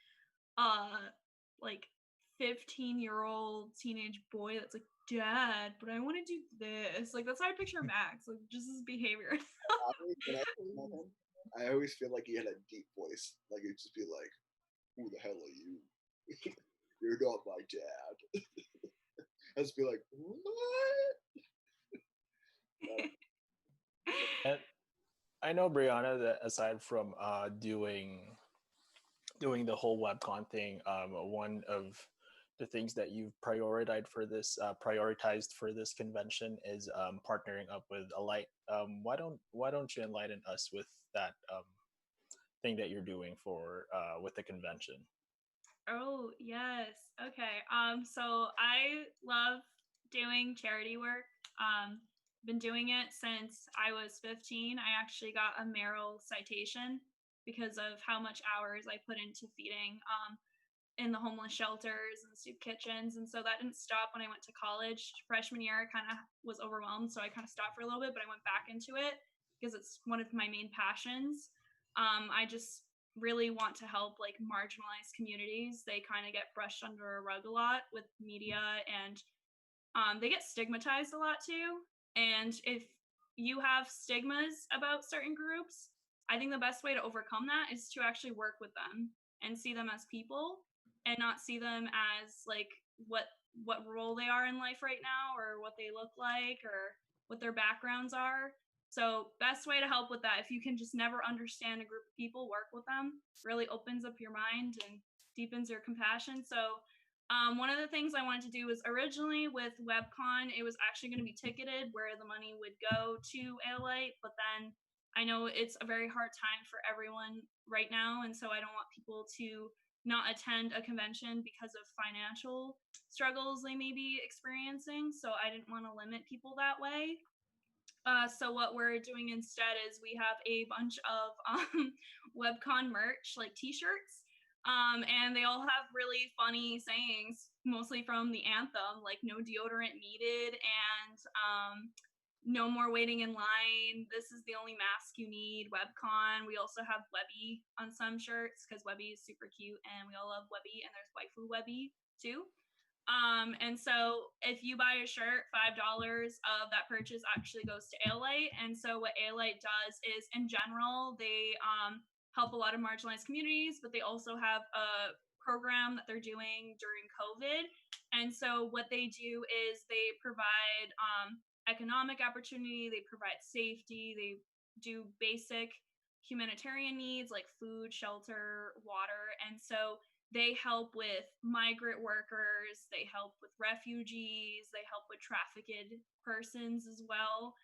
15-year-old teenage boy that's like, Dad, but I want to do this. Like that's how I picture Max, like just his behavior.
I always feel like he had a deep voice. Like it'd just be like, who the hell are you? You're not my dad. I'd just be like,
what? I know, Brianna, that aside from doing the whole webcon thing, one of the things that you've prioritized for this convention is partnering up with Alight. Why don't you enlighten us with that thing that you're doing for with the convention?
Oh yes, okay. So I love doing charity work. Been doing it since I was 15. I actually got a Merrill citation because of how much hours I put into feeding in the homeless shelters and soup kitchens. And so that didn't stop when I went to college. Freshman year, I kind of was overwhelmed. So I kind of stopped for a little bit, but I went back into it because it's one of my main passions. I just really want to help like marginalized communities. They kind of get brushed under a rug a lot with media, and they get stigmatized a lot too. And if you have stigmas about certain groups, I think the best way to overcome that is to actually work with them and see them as people and not see them as like what role they are in life right now or what they look like or what their backgrounds are. So best way to help with that, if you can just never understand a group of people, work with them, really opens up your mind and deepens your compassion. So one of the things I wanted to do was originally with WebCon, it was actually going to be ticketed where the money would go to Alight, but then I know it's a very hard time for everyone right now, and so I don't want people to not attend a convention because of financial struggles they may be experiencing, so I didn't want to limit people that way. So what we're doing instead is we have a bunch of WebCon merch, like t-shirts, and they all have really funny sayings, mostly from the anthem, like no deodorant needed and no more waiting in line. This is the only mask you need. WebCon. We also have Webby on some shirts because Webby is super cute and we all love Webby, and there's waifu Webby too. And so if you buy a shirt, $5 of that purchase actually goes to Alight. And so what Alight does is, in general, they help a lot of marginalized communities, but they also have a program that they're doing during COVID. And so what they do is they provide economic opportunity, they provide safety, they do basic humanitarian needs like food, shelter, water. And so they help with migrant workers, they help with refugees, they help with trafficked persons as well.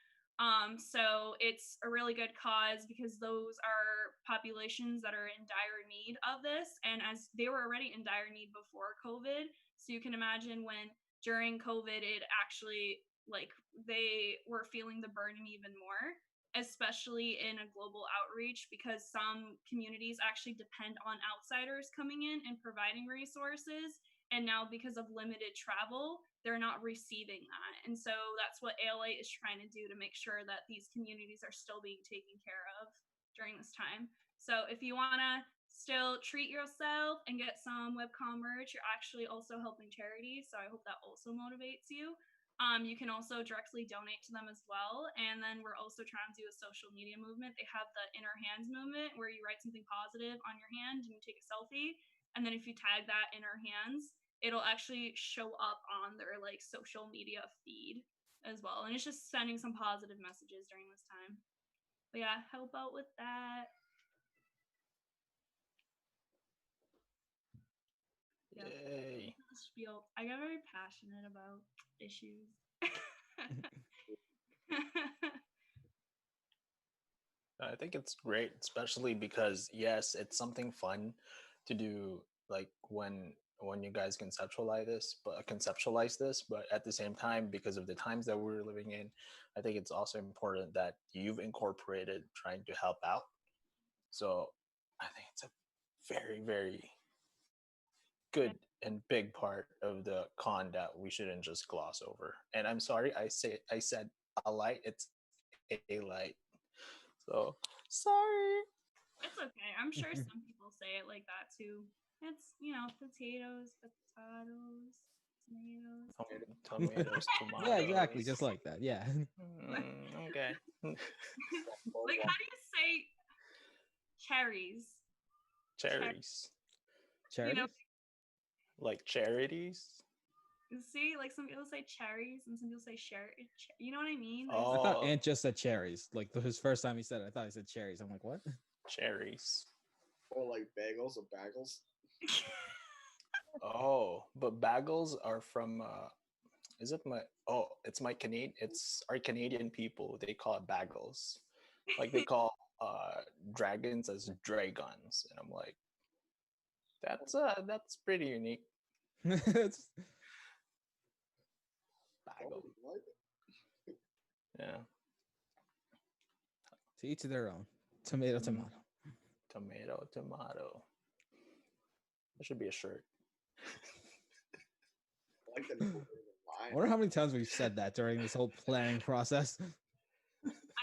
So it's a really good cause because those are populations that are in dire need of this. And as they were already in dire need before COVID, so you can imagine when during COVID, it actually like they were feeling the burden even more, especially in a global outreach, because some communities actually depend on outsiders coming in and providing resources. And now, because of limited travel, they're not receiving that. And so that's what ALA is trying to do to make sure that these communities are still being taken care of during this time. So if you want to still treat yourself and get some webcom merch, you're actually also helping charities. So I hope that also motivates you. You can also directly donate to them as well. And then we're also trying to do a social media movement. They have the Inner Hands movement where you write something positive on your hand and you take a selfie. And then if you tag that Inner Hands, it'll actually show up on their like social media feed as well. And it's just sending some positive messages during this time. But yeah, help out with that. Yeah.
Yay.
Spiel. I got very passionate about issues.
I think it's great, especially because yes, it's something fun to do, like when you guys conceptualize this, but at the same time, because of the times that we're living in, I think it's also important that you've incorporated trying to help out. So I think it's a very, very good and big part of the con that we shouldn't just gloss over. And I'm sorry, I said a light, it's a light. So sorry.
It's okay. I'm sure some people say it like that too. It's, potatoes,
Tomatoes, tomatoes.
Yeah, exactly, just like that. Yeah.
Okay.
Like, how do you say cherries?
Cherries.
Charities?
Like charities?
See, like some people say cherries and some people say cherry. You know what I mean?
I thought
Oh,
Ant just said cherries. Like his first time he said it, I thought he said cherries. I'm like, what?
cherries.
Or like bagels or bagels.
Oh, but bagels are from is it my it's my Canadian, it's our Canadian people, they call it bagels. Like they call dragons as dragons. And I'm like, that's pretty unique.
It's-
Bagel. Yeah.
to each their own. Tomato, tomato.
Tomato. That should be a shirt.
I like that people
I wonder how many times we've said that during this whole planning process.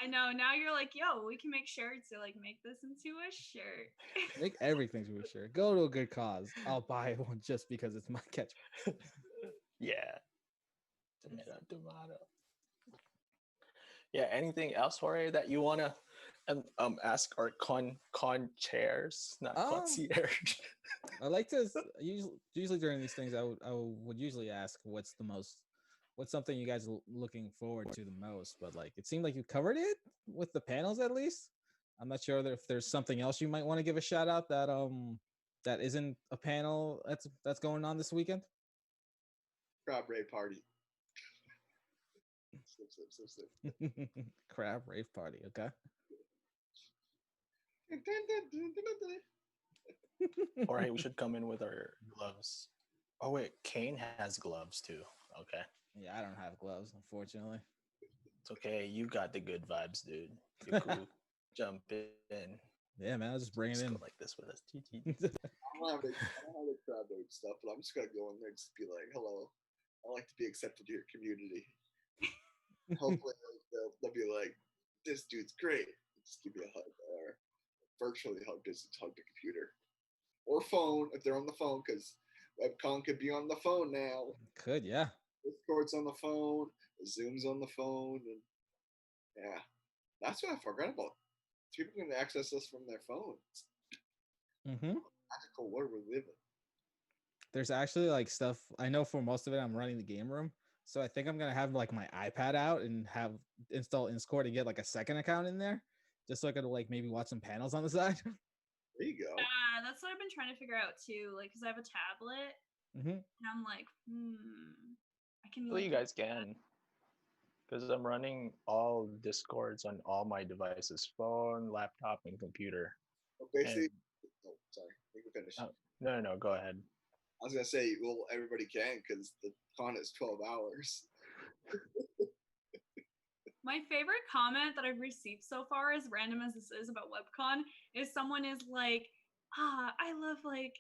I know. Now you're like, yo, we can make shirts. So like, make this into a shirt.
Make everything to a shirt. Go to a good cause. I'll buy one just because it's my catchphrase.
Yeah. Tomato. Yeah. Anything else, Jorge, that you wanna ask our con chairs, not concierge?
I like to usually during these things I would usually ask what's something you guys are looking forward to the most, but like it seemed like you covered it with the panels at least. I'm not sure if there's something else you might want to give a shout out that isn't a panel that's going on this weekend.
Crab rave party. Slip.
Crab rave party, okay.
Or hey, we should come in with our gloves. Oh wait, Kane has gloves too. Okay.
Yeah, I don't have gloves, unfortunately.
It's okay. You got the good vibes, dude. You're cool. Jump in.
Yeah, man, I'll just bring it
Just
in.
go like this with us.
I don't have the crab rave stuff, but I'm just gonna go in there and just be like, "Hello, I like to be accepted to your community." Hopefully, they'll be like, "This dude's great." Just give me a hug or virtually hug, just hug the computer or phone if they're on the phone, because webcon could be on the phone now.
Could, yeah.
Discord's on the phone, Zoom's on the phone, and yeah, that's what I forgot about. People can access us from their phones.
Mm-hmm.
Magical world we live in.
there's actually like stuff I know for most of it. I'm running the game room, so I think I'm gonna have like my iPad out and have install Discord and get like a second account in there, just so I could like maybe watch some panels on the side.
There you go.
Yeah, that's what I've been trying to figure out too. Like, cause I have a tablet,
Mm-hmm.
and I'm like, I can.
Well, you guys can, because I'm running all Discords on all my devices: phone, laptop, and computer.
Well, basically,
And-
oh, sorry, you can finish.
Oh. No, go ahead.
I was gonna say, well, everybody can because the con is 12 hours.
My favorite comment that I've received so far, as random as this is about WebCon, is someone is like, I love like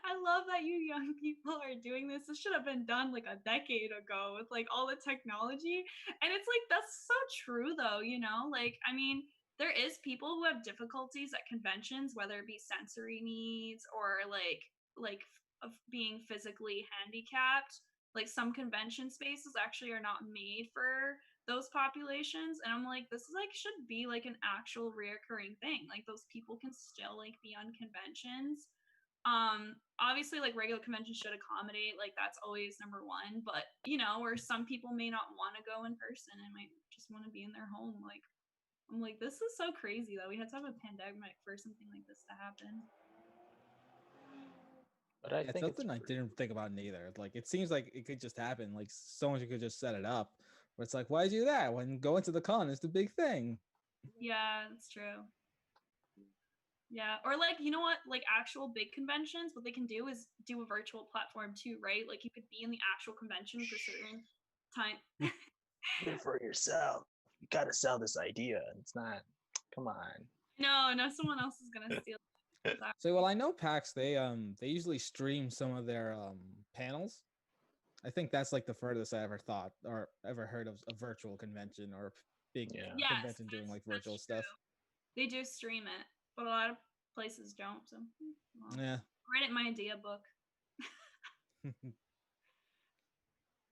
I love that you young people are doing this. This should have been done like a decade ago with like all the technology. And it's like that's so true though, you know? Like, I mean, there is people who have difficulties at conventions, whether it be sensory needs or like of being physically handicapped. Like some convention spaces actually are not made for those populations, and I'm like, this is like should be like an actual reoccurring thing. Like those people can still like be on conventions. Obviously like regular conventions should accommodate, like that's always number one, but you know, where some people may not want to go in person and might just want to be in their home. Like I'm like, this is so crazy that we had to have a pandemic for something like this to happen.
But I
It's
think it's
something I didn't think about neither. Like it seems like it could just happen. Like someone could just set it up. But it's like, why do that when going to the con is the big thing?
Yeah, that's true. Yeah, or like you know what, like actual big conventions, what they can do is do a virtual platform too, right? Like you could be in the actual convention for certain time.
do it for yourself. You gotta sell this idea. It's not. Come on.
No, someone else is gonna steal it.
So well, I know PAX they usually stream some of their panels. I think that's like the furthest I ever thought or ever heard of a virtual convention or big
Yeah.
Yes,
convention doing like
that's
virtual
true.
stuff.
They do stream it, but a lot of places don't. So well,
Yeah.
write it in my idea book.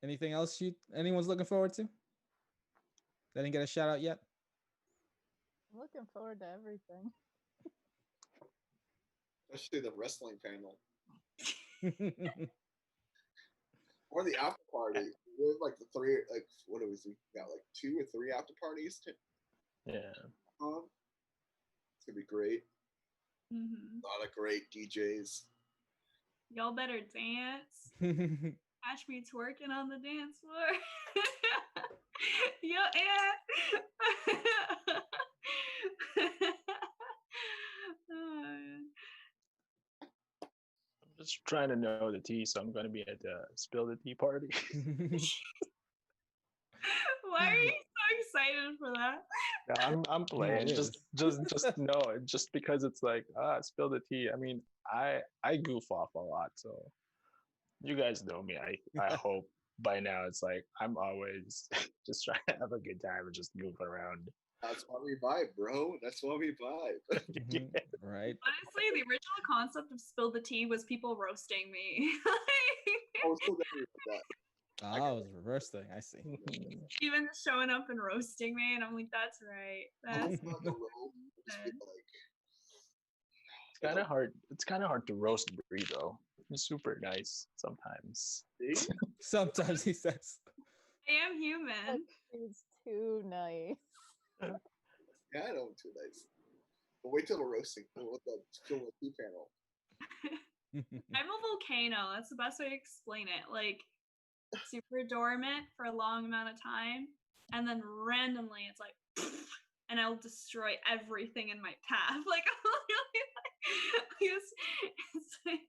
Anything else anyone's looking forward to? They didn't get a shout out yet.
I'm looking forward to everything.
Especially the wrestling panel or the after party. We have like the three, like what do we think? We got like 2 or 3 after parties.
Yeah.
It's gonna be great.
Mm-hmm.
A lot of great DJs.
Y'all better dance. Catch me twerking on the dance floor. Yo, yeah.
I'm just trying to know the tea, so I'm gonna be at the spill the tea party.
Why are you so excited for that?
No, I'm playing.
it
Just no, just because it's like spill the tea. I mean, I goof off a lot, so you guys know me. I hope by now it's like I'm always just trying to have a good time and just goof around.
That's why we vibe, bro. That's why we vibe.
Yeah.
Right.
Honestly, the original concept of spill the tea was people roasting me.
I was still there with that.
Oh, it was a reverse thing. I see.
Even just showing up and roasting me, and I'm like, that's right. That's
It's not the road, just be like,
It's kind of hard. It's kind of hard to roast Brie though. He's super nice sometimes.
see?
Sometimes he says.
I am human.
He's too nice.
Yeah, I know I'm too nice. But wait till the roasting, with the spill the tea panel.
I'm a volcano. That's the best way to explain it. Like super dormant for a long amount of time, and then randomly it's like, and I'll destroy everything in my path. Like, it's like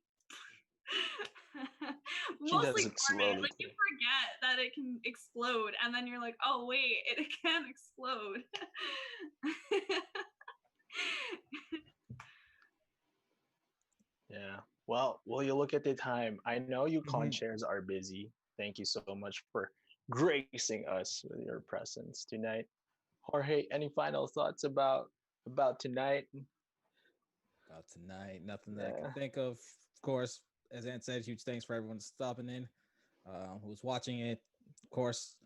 She
mostly
does it
dormant.
slowly
Like you
too.
forget that it can explode, and then you're like, oh wait, it can explode.
Yeah. Well, will you look at the time? I know you con
Mhm.
chairs are busy. Thank you so much for gracing us with your presence tonight. Jorge, any final thoughts about tonight?
About tonight, nothing that I
Yeah.
can think of. Of course, as Ant said, huge thanks for everyone stopping in, who's watching it. Of course,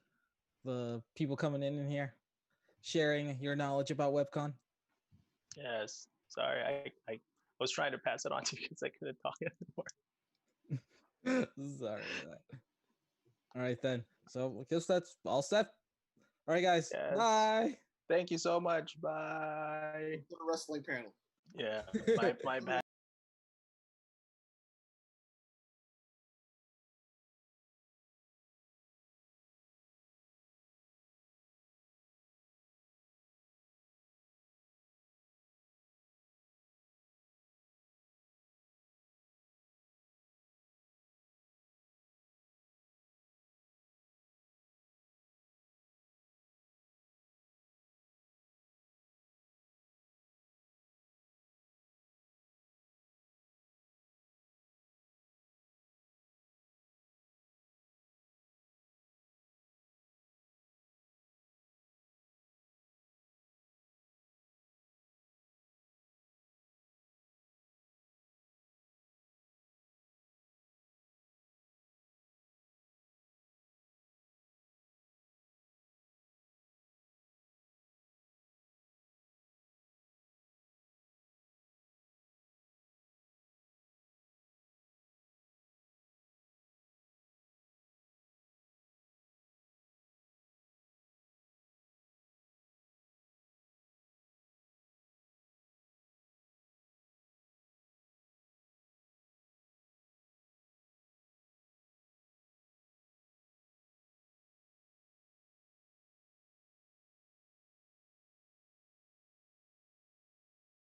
the people coming in here, sharing your knowledge about WebCon.
Yes. Sorry, I was trying to pass it on to you because I couldn't talk anymore.
Sorry for that. All right then. So I guess that's all set. All right, guys.
Yes.
Bye.
Thank you so much. Bye.
The wrestling panel.
Yeah, my bad.